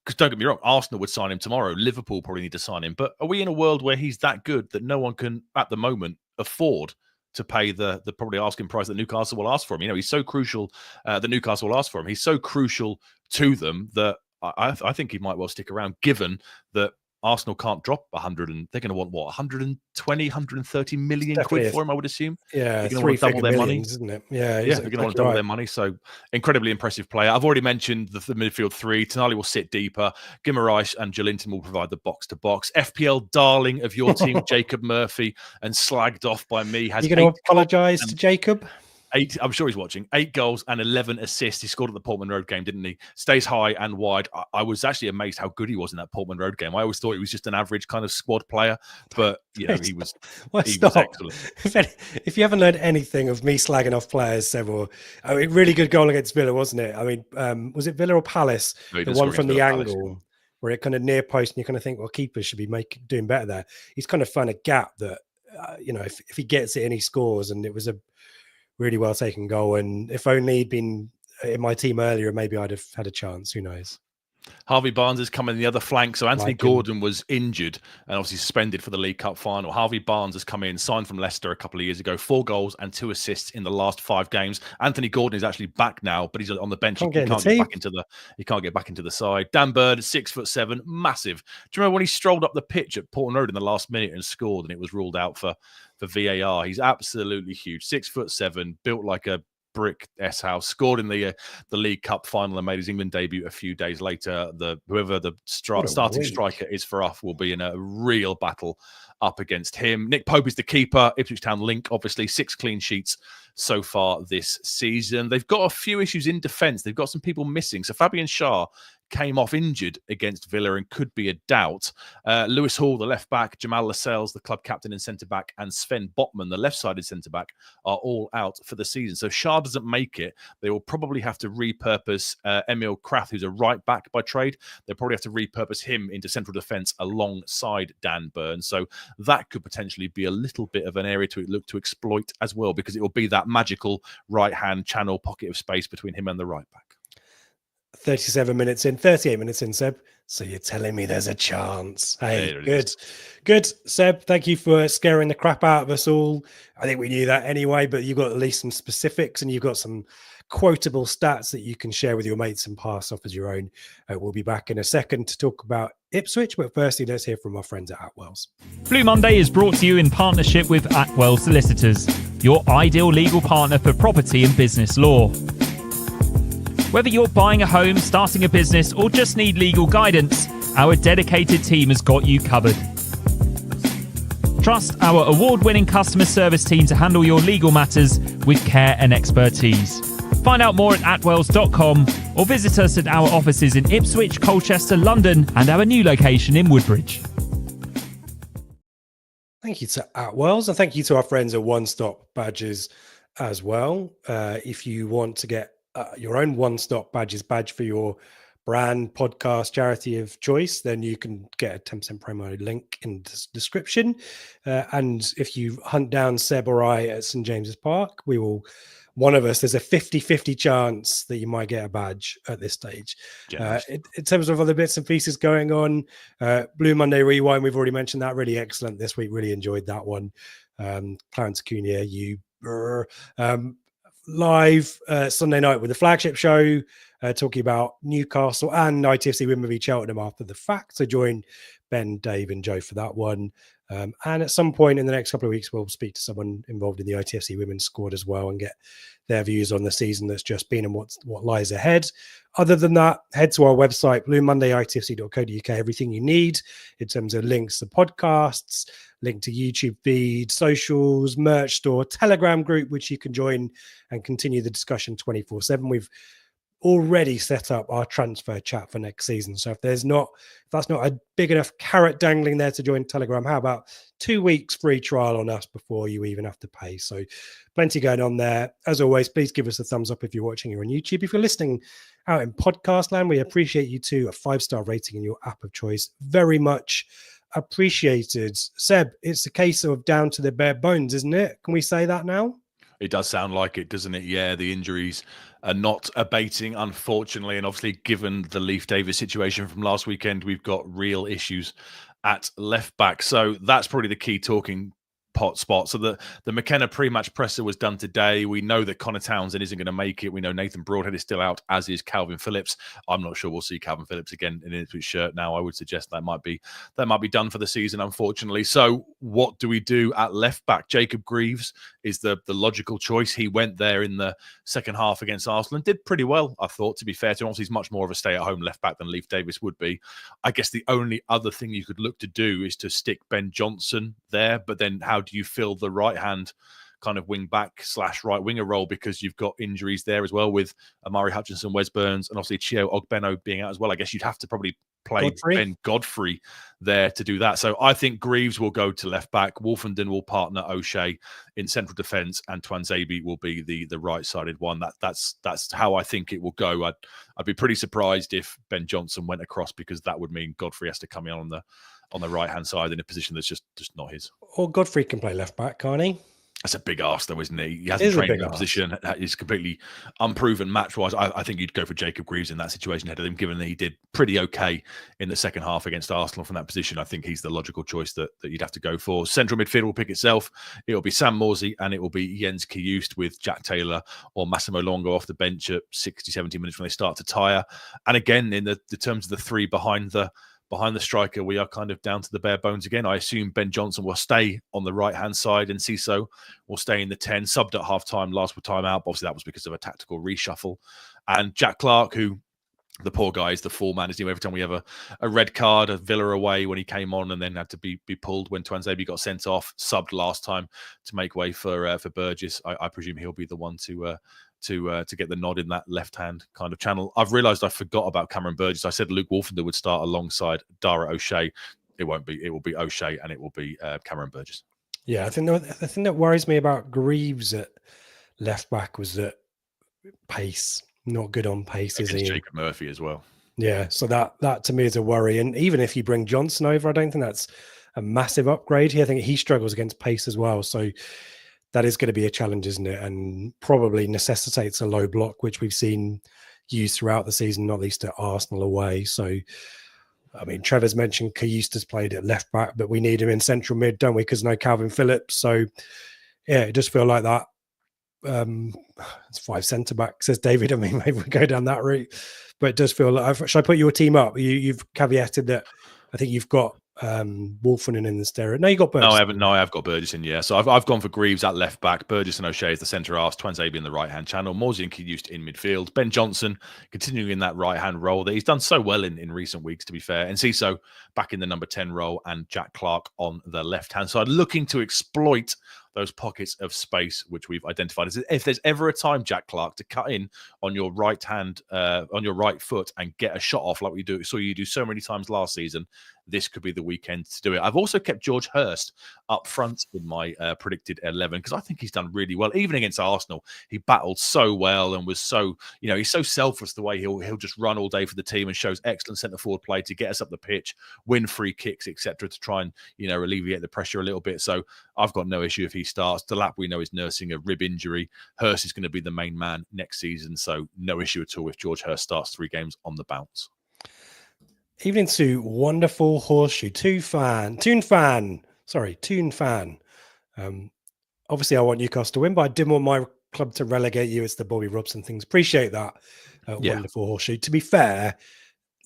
because don't get me wrong, Arsenal would sign him tomorrow, Liverpool probably need to sign him, but are we in a world where he's that good that no one can, at the moment, afford to pay the probably asking price that Newcastle will ask for him? You know, he's so crucial that Newcastle will ask for him. He's so crucial to them that I think he might well stick around, given that Arsenal can't drop 100 and they're going to want what, 120, 130 million quid for him, I would assume. Yeah, they're going to want to double their money, isn't it? Yeah, they're going to want to double their money. So incredibly impressive player. I've already mentioned the midfield three. Tonali will sit deeper. Guimaraes and Jolinton will provide the box to box. FPL darling of your team, Jacob Murphy, and slagged off by me. Has you going to apologise to Jacob? 8, I'm sure he's watching. 8 goals and 11 assists. He scored at the Portman Road game, didn't he? Stays high and wide. I was actually amazed how good he was in that Portman Road game. I always thought he was just an average kind of squad player, but you know, he was excellent. If you haven't learned anything of me slagging off players, several, I mean, really good goal against Villa, wasn't it? I mean, was it Villa or Palace? No, the one from the angle. Palace, where it kind of near post, and you kind of think, well, keepers should be doing better there. He's kind of found a gap that, you know, if he gets it and he scores, and it was a really well taken goal. And if only he'd been in my team earlier, maybe I'd have had a chance. Who knows? Harvey Barnes is coming the other flank. So Anthony Gordon was injured and obviously suspended for the League Cup final. Harvey Barnes has come in, signed from Leicester a couple of years ago, 4 goals and 2 assists in the last 5 games. Anthony Gordon is actually back now, but he's on the bench. He can't get back into the side. Dan Bird, 6'7", massive. Do you remember when he strolled up the pitch at Portman Road in the last minute and scored, and it was ruled out for VAR? He's absolutely huge. 6'7", built like a brick S-house, scored in the League Cup final and made his England debut a few days later. Whoever the starting striker is for us will be in a real battle up against him. Nick Pope is the keeper. Ipswich Town link, obviously, 6 clean sheets so far this season. They've got a few issues in defence. They've got some people missing. So Fabian Schär came off injured against Villa and could be a doubt. Lewis Hall, the left back, Jamal Lascelles, the club captain and centre back, and Sven Botman, the left-sided centre back, are all out for the season. So Schär doesn't make it. They will probably have to repurpose Emil Krath, who's a right back by trade. They'll probably have to repurpose him into central defence alongside Dan Burn. So that could potentially be a little bit of an area to look to exploit as well, because it will be that magical right-hand channel pocket of space between him and the right back. 38 minutes in, Seb. So you're telling me there's a chance. Hey, good, Seb. Thank you for scaring the crap out of us all. I think we knew that anyway, but you've got at least some specifics and you've got some quotable stats that you can share with your mates and pass off as your own. We'll be back in a second to talk about Ipswich, but firstly, let's hear from our friends at Atwells. Blue Monday is brought to you in partnership with Atwells Solicitors, your ideal legal partner for property and business law. Whether you're buying a home, starting a business, or just need legal guidance, our dedicated team has got you covered. Trust our award-winning customer service team to handle your legal matters with care and expertise. Find out more at atwells.com or visit us at our offices in Ipswich, Colchester, London, and our new location in Woodbridge. Thank you to Atwells, and thank you to our friends at One Stop Badges as well. If you want to get your own One Stop Badges badge for your brand, podcast, charity of choice, then you can get a 10% promo link in the description. And if you hunt down Seb or I at St. James's Park, we will, one of us, there's a 50-50 chance that you might get a badge at this stage. In terms of other bits and pieces going on, Blue Monday Rewind, we've already mentioned that, really excellent this week, really enjoyed that one. Clarence Cunha, live Sunday night with the Flagship show, talking about Newcastle and ITFC Women v Cheltenham after the fact. So join Ben, Dave and Joe for that one. And at some point in the next couple of weeks, we'll speak to someone involved in the ITFC women's squad as well and get their views on the season that's just been and what lies ahead. Other than that, head to our website, bluemonday.itfc.co.uk, everything you need in terms of links to podcasts, link to YouTube feed, socials, merch store, Telegram group, which you can join and continue the discussion 24/7. We've already set up our transfer chat for next season. So if that's not a big enough carrot dangling there to join Telegram, how about 2 weeks free trial on us before you even have to pay? So plenty going on there. As always, please give us a thumbs up if you're watching here on YouTube. If you're listening out in podcast land, we appreciate you too. A 5-star rating in your app of choice. Very much appreciated. Seb, it's a case of down to the bare bones, isn't it? Can we say that now? It does sound like it, doesn't it? Yeah, the injuries are not abating, unfortunately. And obviously, given the Leif Davis situation from last weekend, we've got real issues at left back. So that's probably the key talking pot spot. So the McKenna pre-match presser was done today. We know that Connor Townsend isn't going to make it. We know Nathan Broadhead is still out, as is Calvin Phillips. I'm not sure we'll see Calvin Phillips again in an Ipswich shirt now. I would suggest that might be done for the season, unfortunately. So what do we do at left back? Jacob Greaves is the logical choice. He went there in the second half against Arsenal and did pretty well, I thought, to be fair to him. Obviously, he's much more of a stay-at-home left back than Leif Davis would be. I guess the only other thing you could look to do is to stick Ben Johnson there, but then how do you fill the right-hand kind of wing-back / right-winger role, because you've got injuries there as well with Amari Hutchinson, Wes Burns, and obviously Chio Ogbeno being out as well. I guess you'd have to probably play Ben Godfrey there to do that. So I think Greaves will go to left back. Wolfenden will partner O'Shea in central defence, and Twanzebe will be the right-sided one. That's how I think it will go. I'd be pretty surprised if Ben Johnson went across, because that would mean Godfrey has to come in on the right-hand side in a position that's just not his. Or Godfrey can play left back, can't he? That's a big ask, though, isn't he? He hasn't trained in that position. He's completely unproven match-wise. I think you'd go for Jacob Greaves in that situation ahead of him, given that he did pretty okay in the second half against Arsenal from that position. I think he's the logical choice that you'd have to go for. Central midfield will pick itself. It will be Sam Morsey and it will be Jens Kjust with Jack Taylor or Massimo Longo off the bench at 60, 70 minutes when they start to tire. And again, in the terms of the three behind the striker, we are kind of down to the bare bones again. I assume Ben Johnson will stay on the right-hand side and Ciso will stay in the 10, subbed at half-time, last time out. Obviously, that was because of a tactical reshuffle. And Jack Clark, who, the poor guy, is the full man. Every time we have a red card, a Villa away when he came on and then had to be pulled when Twanzebe got sent off, subbed last time to make way for Burgess. I presume he'll be the one to get the nod in that left-hand kind of channel. I've realised I forgot about Cameron Burgess. I said Luke Wolfenden would start alongside Dara O'Shea. It won't be. It will be O'Shea and it will be Cameron Burgess. Yeah, I think the thing that worries me about Greaves at left back was that pace. Not good on pace, is he? Jacob Murphy as well. Yeah, so that to me is a worry. And even if you bring Johnson over, I don't think that's a massive upgrade here. I think he struggles against pace as well. So that is going to be a challenge, isn't it? And probably necessitates a low block, which we've seen used throughout the season, not least at Arsenal away. So, I mean, Trevor's mentioned Kjust has played at left back, but we need him in central mid, don't we? Because no Calvin Phillips. So, yeah, it just feel like that. It's 5 centre back, says David. I mean, maybe we go down that route, but it does feel like. Should I put your team up? You've caveated that. I think you've got Wolfenden in the stereo. No, you got Burgess. No, I haven't. No, I have got Burgess in. Yeah, so I've gone for Greaves at left back, Burgess and O'Shea as the centre halves, Twanzebe in the right hand channel, Morsey and Kjust in midfield, Ben Johnson continuing in that right hand role that he's done so well in recent weeks, to be fair, and Ciso back in the number 10 role, and Jack Clark on the left hand side, looking to exploit those pockets of space which we've identified. If there's ever a time, Jack Clark, to cut in on your right hand, on your right foot and get a shot off like we saw you do so many times last season, this could be the weekend to do it. I've also kept George Hurst up front in my predicted 11 because I think he's done really well. Even against Arsenal, he battled so well and was so, he's so selfless the way he'll just run all day for the team and shows excellent centre forward play to get us up the pitch, win free kicks, etc., to try and alleviate the pressure a little bit. So I've got no issue if he starts. Delap, we know, is nursing a rib injury. Hurst is going to be the main man next season, so no issue at all if George Hurst starts 3 games on the bounce. Evening to wonderful horseshoe Toon fan. Obviously, I want Newcastle to win, but I didn't want my club to relegate you. It's the Bobby Robson things. Appreciate that. Wonderful horseshoe. To be fair,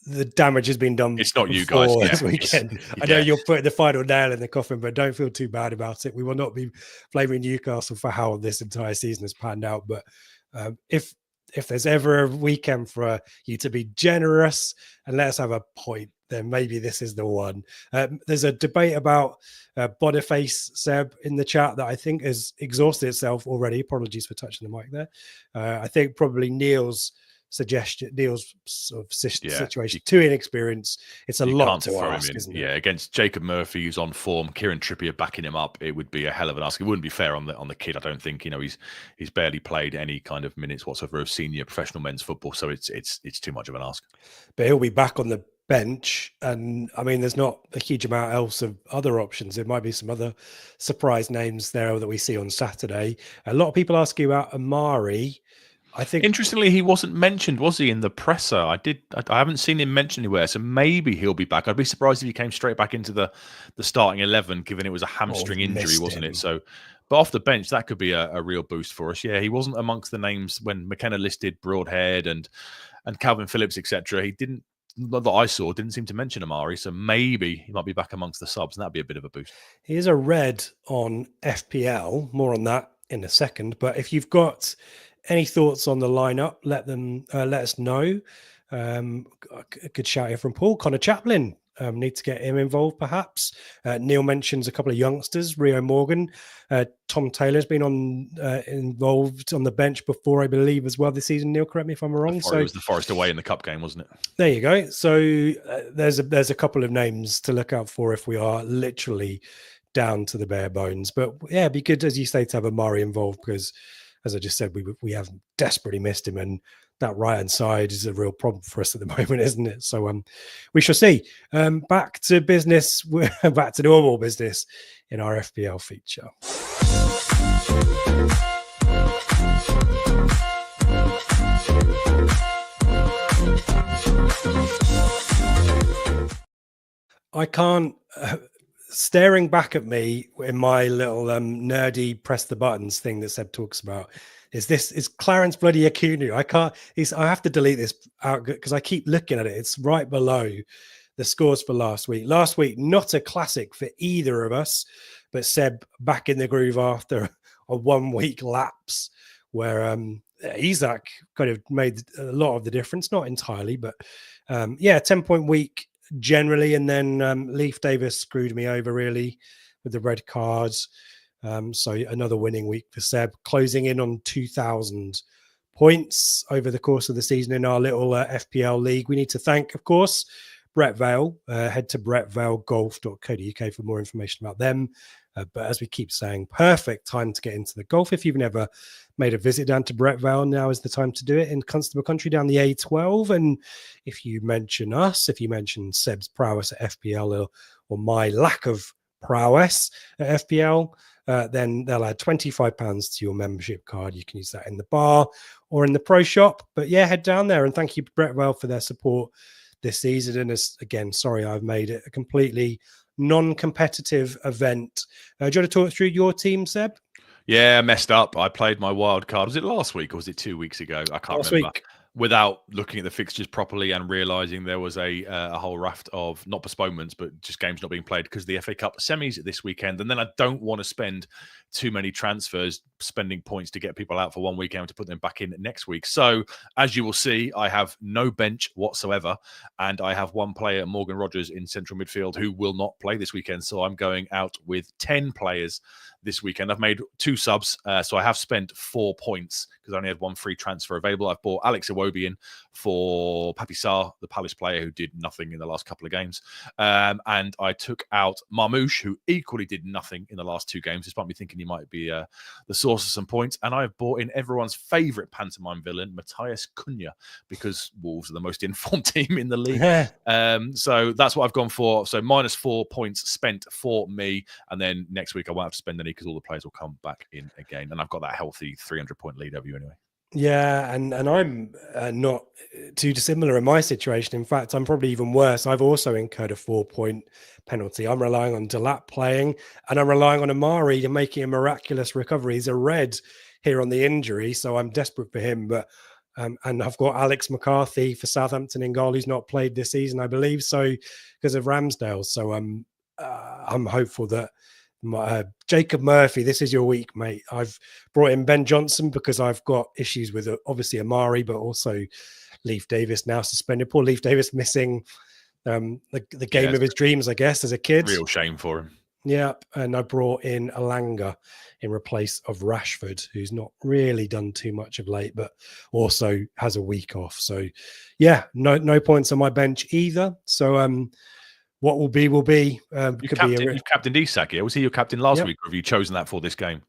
the damage has been done. It's not you guys this weekend. I know you're putting the final nail in the coffin, but don't feel too bad about it. We will not be blaming Newcastle for how this entire season has panned out. But if there's ever a weekend for you to be generous and let us have a point, then maybe this is the one. There's a debate about Boniface, Seb, in the chat that I think has exhausted itself already. Apologies for touching the mic there. I think probably Neil's sort of situation, too inexperienced. It's a lot to ask, isn't it? Yeah, against Jacob Murphy, who's on form, Kieran Trippier backing him up, it would be a hell of an ask. It wouldn't be fair on the kid, I don't think. He's barely played any kind of minutes whatsoever of senior professional men's football, so it's too much of an ask. But he'll be back on the bench, and I mean, there's not a huge amount else of other options. There might be some other surprise names there that we see on Saturday. A lot of people ask you about Amari. I think, interestingly, he wasn't mentioned, was he, in the presser? I haven't seen him mentioned anywhere, so maybe he'll be back. I'd be surprised if he came straight back into the starting 11, given it was a hamstring injury, wasn't it? So, but off the bench, that could be a real boost for us. Yeah, he wasn't amongst the names when McKenna listed Broadhead and Calvin Phillips, etc. He didn't, not that I saw, didn't seem to mention Amari, so maybe he might be back amongst the subs, and that'd be a bit of a boost. He is a red on FPL. More on that in a second. But if you've got any thoughts on the lineup, let us know. A good shout here from Paul. Connor Chaplin, need to get him involved, perhaps. Neil mentions a couple of youngsters, Rio Morgan. Tom Taylor's been involved on the bench before, I believe, as well this season. Neil, correct me if I'm wrong. So it was the Forest away in the cup game, wasn't it? There you go. So there's a couple of names to look out for if we are literally down to the bare bones. But yeah, it'd be good, as you say, to have Amari involved because, as I just said, we have desperately missed him, and that right-hand side is a real problem for us at the moment, isn't it? So we shall see. Back to business, back to normal business in our FPL feature. I can't... staring back at me in my little nerdy press the buttons thing that Seb talks about is Clarence bloody Akunu. I have to delete this out because I keep looking at it. It's right below the scores for last week. Last week, not a classic for either of us, but Seb back in the groove after a 1 week lapse where Isaac kind of made a lot of the difference, not entirely, but 10-point week generally, and then Leif Davis screwed me over really with the red cards. So another winning week for Seb, closing in on 2,000 points over the course of the season in our little FPL league. We need to thank, of course, Brett Vale. Head to brettvalegolf.co.uk for more information about them. But as we keep saying, perfect time to get into the golf. If you've never made a visit down to Brett Vale, now is the time to do it in Constable Country down the A12. And if you mention us, if you mention Seb's prowess at FPL or my lack of prowess at FPL, then they'll add £25 to your membership card. You can use that in the bar or in the pro shop. But yeah, head down there, and thank you, Brett Vale, for their support this season. And again, sorry I've made it a completely non-competitive event. Do you want to talk through your team, Seb? Yeah, messed up. I played my wild card. Was it last week or was it 2 weeks ago? I can't remember. Without looking at the fixtures properly and realising there was a whole raft of, not postponements, but just games not being played because of the FA Cup semis this weekend. And then I don't want to spend too many transfers, spending points to get people out for 1 weekend to put them back in next week. So, as you will see, I have no bench whatsoever. And I have one player, Morgan Rogers, in central midfield who will not play this weekend. So I'm going out with 10 players this weekend. I've made 2 subs, so I have spent 4 points because I only had 1 free transfer available. I've bought Alex Iwobi in for Papi Sarr, the Palace player who did nothing in the last couple of games. And I took out Marmouche, who equally did nothing in the last 2 games, despite me thinking he might be the source of some points. And I've bought in everyone's favourite pantomime villain, Matthias Cunha, because Wolves are the most informed team in the league. So that's what I've gone for. So -4 points spent for me. And then next week I won't have to spend any because all the players will come back in again. And I've got that healthy 300-point lead over you anyway. Yeah, and I'm not too dissimilar in my situation. In fact, I'm probably even worse. I've also incurred a 4-point penalty. I'm relying on Delap playing, and I'm relying on Amari to making a miraculous recovery. He's a red here on the injury, so I'm desperate for him. But and I've got Alex McCarthy for Southampton in goal, who's not played this season, I believe, so because of Ramsdale. So I'm hopeful that Jacob Murphy, this is your week, mate. I've brought in Ben Johnson because I've got issues with obviously Amari, but also Leif Davis now suspended. Poor Leif Davis missing the game of his dreams, I guess, as a kid. Real shame for him. Yeah, and I brought in Alanga in replace of Rashford, who's not really done too much of late, but also has a week off. So, yeah, no points on my bench either. So, what will be will be. You've captained Isak, yeah? Was he your captain last week, or have you chosen that for this game?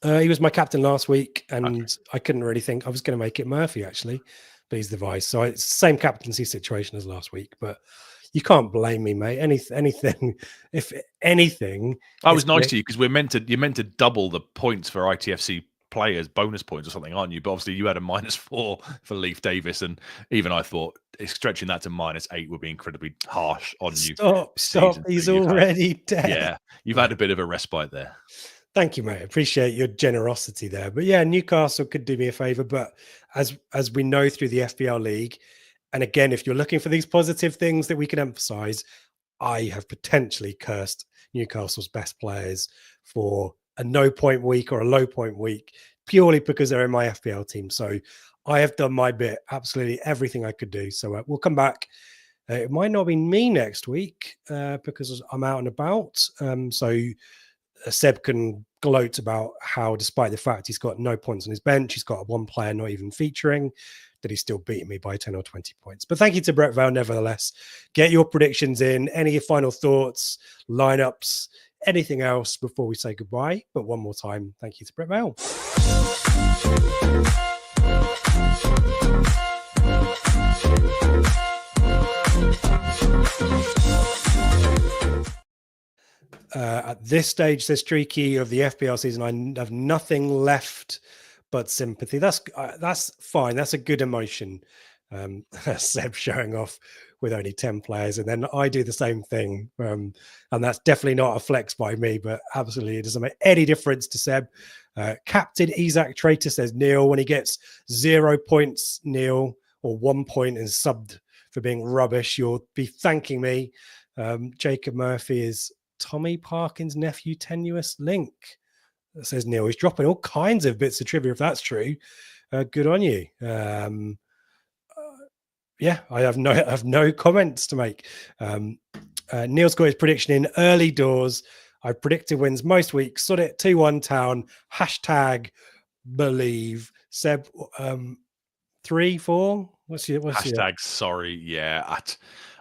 He was my captain last week, and I couldn't really think. I was going to make it Murphy, actually, but he's the vice. So it's the same captaincy situation as last week, but you can't blame me, mate. Anything, if anything. I was nice to you because you're meant to double the points for ITFC players, bonus points or something, aren't you? But obviously you had a -4 for Leif Davis, and even I thought stretching that to -8 would be incredibly harsh on you. Stop! He's already dead. Yeah, you've had a bit of a respite there. Thank you, mate. Appreciate your generosity there. But yeah, Newcastle could do me a favour. But as we know through the FPL League, and again, if you're looking for these positive things that we can emphasise, I have potentially cursed Newcastle's best players for a no-point week or a low-point week purely because they're in my FPL team. So I have done my bit, absolutely everything I could do. So we'll come back. It might not be me next week because I'm out and about. So Seb can gloat about how, despite the fact he's got no points on his bench, he's got 1 player not even featuring, that he's still beating me by 10 or 20 points. But thank you to Brett Vale, nevertheless. Get your predictions in, any final thoughts, lineups, anything else before we say goodbye. But one more time, thank you to Brett Vale. At this stage, says Streaky, of the FPL season, I have nothing left but sympathy. That's fine. That's a good emotion. Seb showing off with only 10 players, and then I do the same thing. And that's definitely not a flex by me, but absolutely it doesn't make any difference to Seb. Captain Isaac Traitor, says Neil, when he gets 0 points, Neil, or 1 point and subbed for being rubbish, you'll be thanking me. Jacob Murphy is Tommy Parkin's nephew, tenuous link, says Neil. He's dropping all kinds of bits of trivia if that's true. Good on you. Yeah, I have no comments to make. Neil's got his prediction in early doors. I predicted wins most weeks. Sod it, 2-1 Town. Hashtag believe. Seb, 3-4. What's your hashtag sorry? Yeah,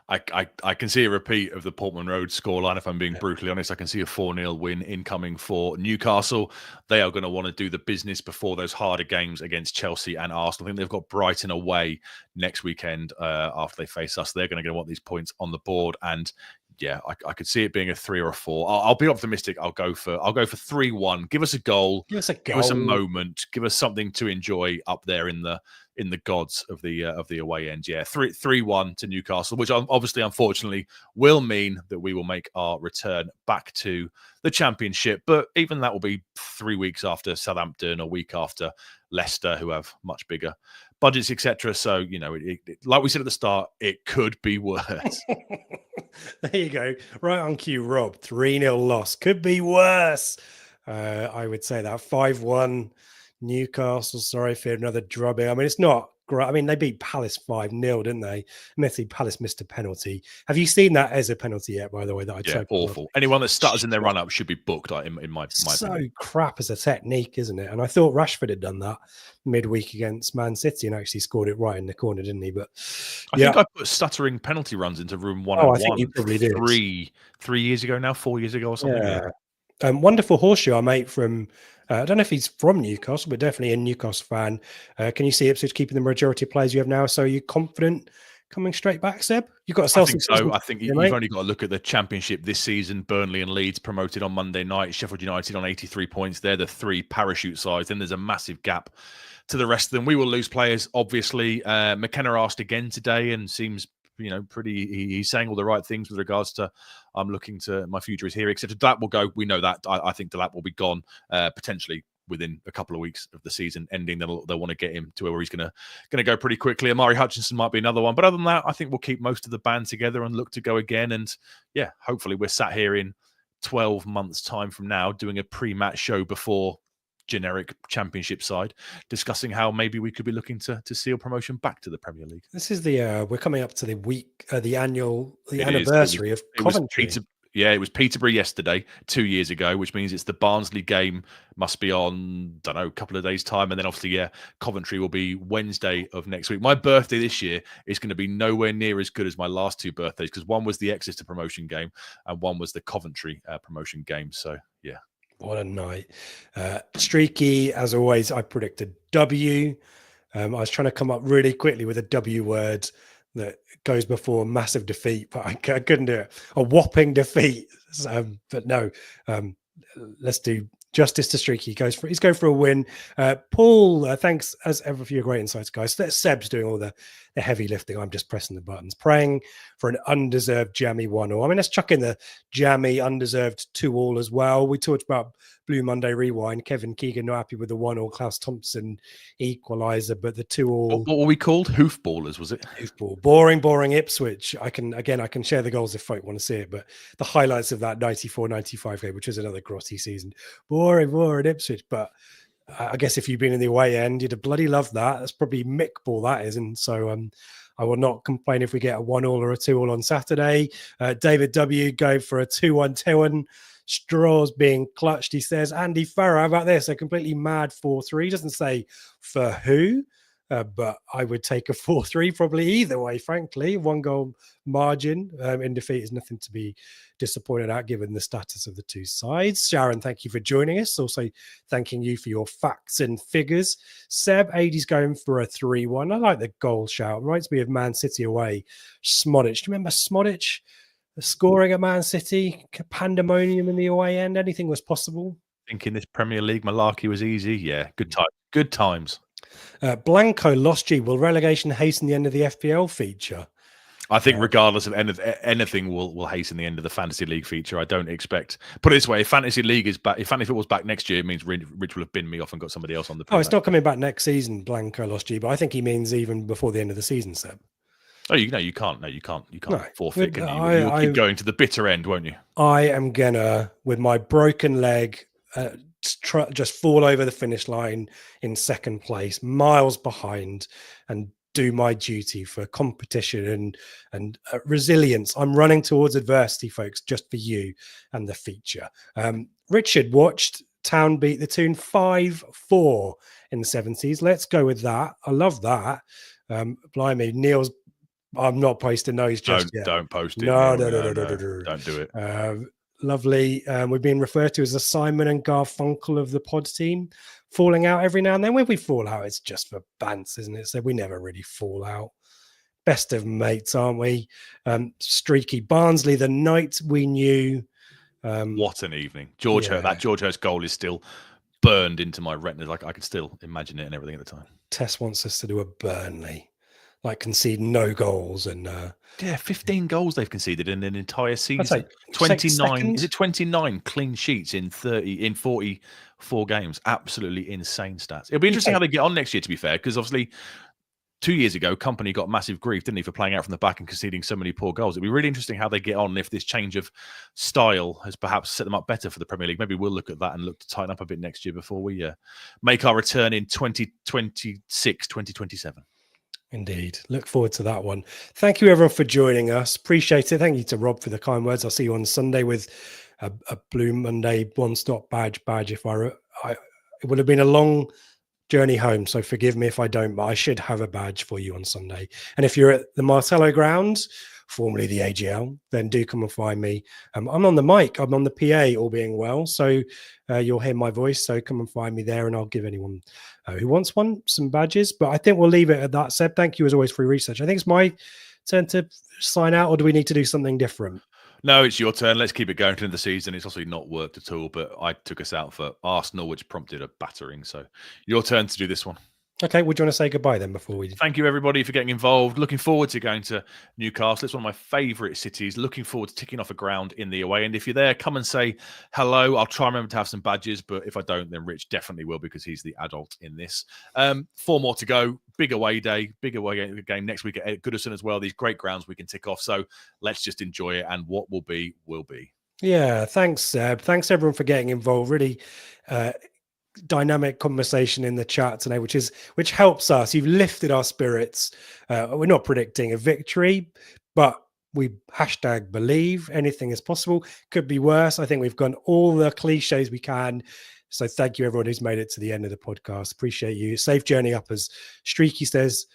I can see a repeat of the Portman Road scoreline. If I'm being brutally honest, I can see a 4-0 win incoming for Newcastle. They are going to want to do the business before those harder games against Chelsea and Arsenal. I think they've got Brighton away next weekend after they face us. They're going to want these points on the board, and yeah, I could see it being a 3 or a 4. I'll be optimistic. I'll go for 3-1. Give us a goal. Give us a moment. Give us something to enjoy up there in the gods of the away end. Yeah, 3-1 to Newcastle, which obviously, unfortunately, will mean that we will make our return back to the Championship. But even that will be 3 weeks after Southampton, a week after Leicester, who have much bigger budgets, etc. So, you know, like we said at the start, it could be worse. There you go. Right on cue, Rob. 3-0 loss. Could be worse. I would say that. 5-1 Newcastle. Sorry for another drubbing. I mean, it's not great. I mean, they beat Palace 5-0, didn't they? Admittedly, Palace missed a penalty. Have you seen that as a penalty yet, by the way, that I Yeah, awful. Anyone that stutters in their run-up should be booked, in my so opinion. crap as a technique, isn't it? And I thought Rashford had done that midweek against Man City and actually scored it right in the corner, didn't he? But I think I put stuttering penalty runs into room 101. I think you probably did. 3 years ago now, 4 years ago or something. Yeah. Wonderful horseshoe, our mate from, I don't know if he's from Newcastle, but definitely a Newcastle fan. Can you see Ipswich keeping the majority of players you have now? So are you confident coming straight back, Seb? You've got a I think so. I think you've only got to look at the Championship this season. Burnley and Leeds promoted on Monday night. Sheffield United on 83 points. They're the 3 parachute sides. Then there's a massive gap to the rest of them. We will lose players, obviously. McKenna asked again today and seems pretty, he's saying all the right things with regards to I'm looking to my future is here, etc. That will go. We know that. I think Delap will be gone potentially within a couple of weeks of the season ending. They'll want to get him to where he's going to go pretty quickly. Amari Hutchinson might be another one, but other than that, I think we'll keep most of the band together and look to go again. And yeah, hopefully we're sat here in 12 months' time from now doing a pre-match show before generic Championship side, discussing how maybe we could be looking to seal promotion back to the Premier League. This is the we're coming up to the week, the anniversary of Coventry. It was Peterborough yesterday, 2 years ago, which means it's the Barnsley game must be on, don't know, a couple of days' time. And then obviously, Coventry will be Wednesday of next week. My birthday this year is going to be nowhere near as good as my last 2 birthdays because one was the Exeter promotion game and one was the Coventry promotion game. So, yeah. What a night. Streaky, as always, I predicted W. I was trying to come up really quickly with a W word that goes before a massive defeat, but I couldn't do it. A whopping defeat. But no, let's do justice to Streaky. He's going for a win. Paul, thanks as ever for your great insights, guys. Seb's doing all the heavy lifting. I'm just pressing the buttons, praying for an undeserved jammy 1-1. I mean, let's chuck in the jammy undeserved 2-2 as well. We talked about Blue Monday Rewind. Kevin Keegan not happy with the 1-1. Klaus Thompson equaliser, but the 2-2. What were we called? Hoofballers, was it? Hoofball. Boring Ipswich. I can share the goals if folk want to see it, but the highlights of that 94-95 game, which was another grotty season. Boring Ipswich, but I guess if you've been in the away end, you'd have bloody loved that. That's probably Mick ball, that is. And so I will not complain if we get a 1-1 or a 2-2 on Saturday. David W. going for a 2-1. Straws being clutched, he says. Andy Farrow, how about this? A completely mad 4-3. Doesn't say for who, but I would take a 4-3 probably either way, frankly. 1 goal margin in defeat is nothing to be disappointed at given the status of the 2 sides. Sharon, thank you for joining us. Also thanking you for your facts and figures. Seb, 80's going for a 3-1. I like the goal shout. Reminds me of Man City away. Smodic. Do you remember Smodic? Scoring at Man City, pandemonium in the away end, anything was possible. I think in this Premier League, malarkey was easy. Yeah, good times. Blanco lost you. Will relegation hasten the end of the FPL feature? I think regardless of anything will hasten the end of the Fantasy League feature. I don't expect. Put it this way: if Fantasy League is back, if Fantasy Football's back next year, it means Rich will have binned me off and got somebody else on the. It's not coming back next season. Blanco lost you, but I think he means even before the end of the season, Seb. Oh, you can't. No, you can't forfeit. Can you? You'll keep going to the bitter end, won't you? I am gonna, with my broken leg, just fall over the finish line in second place, miles behind, and do my duty for competition and resilience. I'm running towards adversity, folks, just for you and the feature. Richard watched Town beat the Toon 5-4 in the 70s. Let's go with that. I love that. Blimey, Neil's. I'm not posting those just yet. Don't post it. No. Don't do it. Lovely. We're being referred to as the Simon and Garfunkel of the pod team, falling out every now and then. When we fall out, it's just for bants, isn't it? So we never really fall out. Best of mates, aren't we? Streaky Barnsley, the night we knew. What an evening. That George Hurst goal is still burned into my retinas. Like I could still imagine it and everything at the time. Tess wants us to do a Burnley. Like concede no goals and 15 goals they've conceded in an entire season. 29 is it 29 clean sheets in 44 games? Absolutely insane stats. It'll be interesting how they get on next year, to be fair, because obviously 2 years ago Company got massive grief, didn't he, for playing out from the back and conceding so many poor goals. It'll be really interesting how they get on if this change of style has perhaps set them up better for the Premier League. Maybe we'll look at that and look to tighten up a bit next year before we make our return in 2026, 2027. Indeed. Look forward to that one. Thank you, everyone, for joining us. Appreciate it. Thank you to Rob for the kind words. I'll see you on Sunday with a Blue Monday one-stop badge. If it would have been a long journey home, so forgive me if I don't, but I should have a badge for you on Sunday. And if you're at the Martello grounds, formerly the AGL, then do come and find me. I'm on the mic, I'm on the PA, all being well, so you'll hear my voice, so come and find me there, and I'll give anyone who wants one some badges. But I think we'll leave it at that. Seb, thank you as always for your research. I think it's my turn to sign out, or do we need to do something different? No, it's your turn. Let's keep it going to the season. It's obviously not worked at all, but I took us out for Arsenal, which prompted a battering. So your turn to do this one. Okay, would you want to say goodbye then before we... Thank you, everybody, for getting involved. Looking forward to going to Newcastle. It's one of my favourite cities. Looking forward to ticking off a ground in the away. And if you're there, come and say hello. I'll try and remember to have some badges, but if I don't, then Rich definitely will, because he's the adult in this. 4 more to go. Big away day. Big away game next week at Goodison as well. These great grounds we can tick off. So let's just enjoy it, and what will be, will be. Yeah, thanks, Seb. Thanks, everyone, for getting involved. Really dynamic conversation in the chat today, which helps us. You've lifted our spirits. We're not predicting a victory, but we #believe anything is possible. Could be worse. I think we've gone all the cliches we can. So thank you, everyone who's made it to the end of the podcast. Appreciate you. Safe journey up, as Streaky says.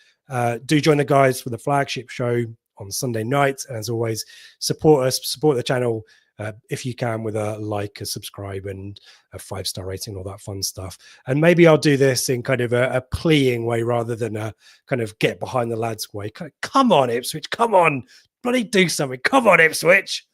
Do join the guys for the Flagship show on Sunday night. And as always, support us, support the channel. If you can, with a like, a subscribe, and a 5-star rating, all that fun stuff. And maybe I'll do this in kind of a pleading way rather than a kind of get behind the lads way. Come on, Ipswich. Come on. Bloody do something. Come on, Ipswich.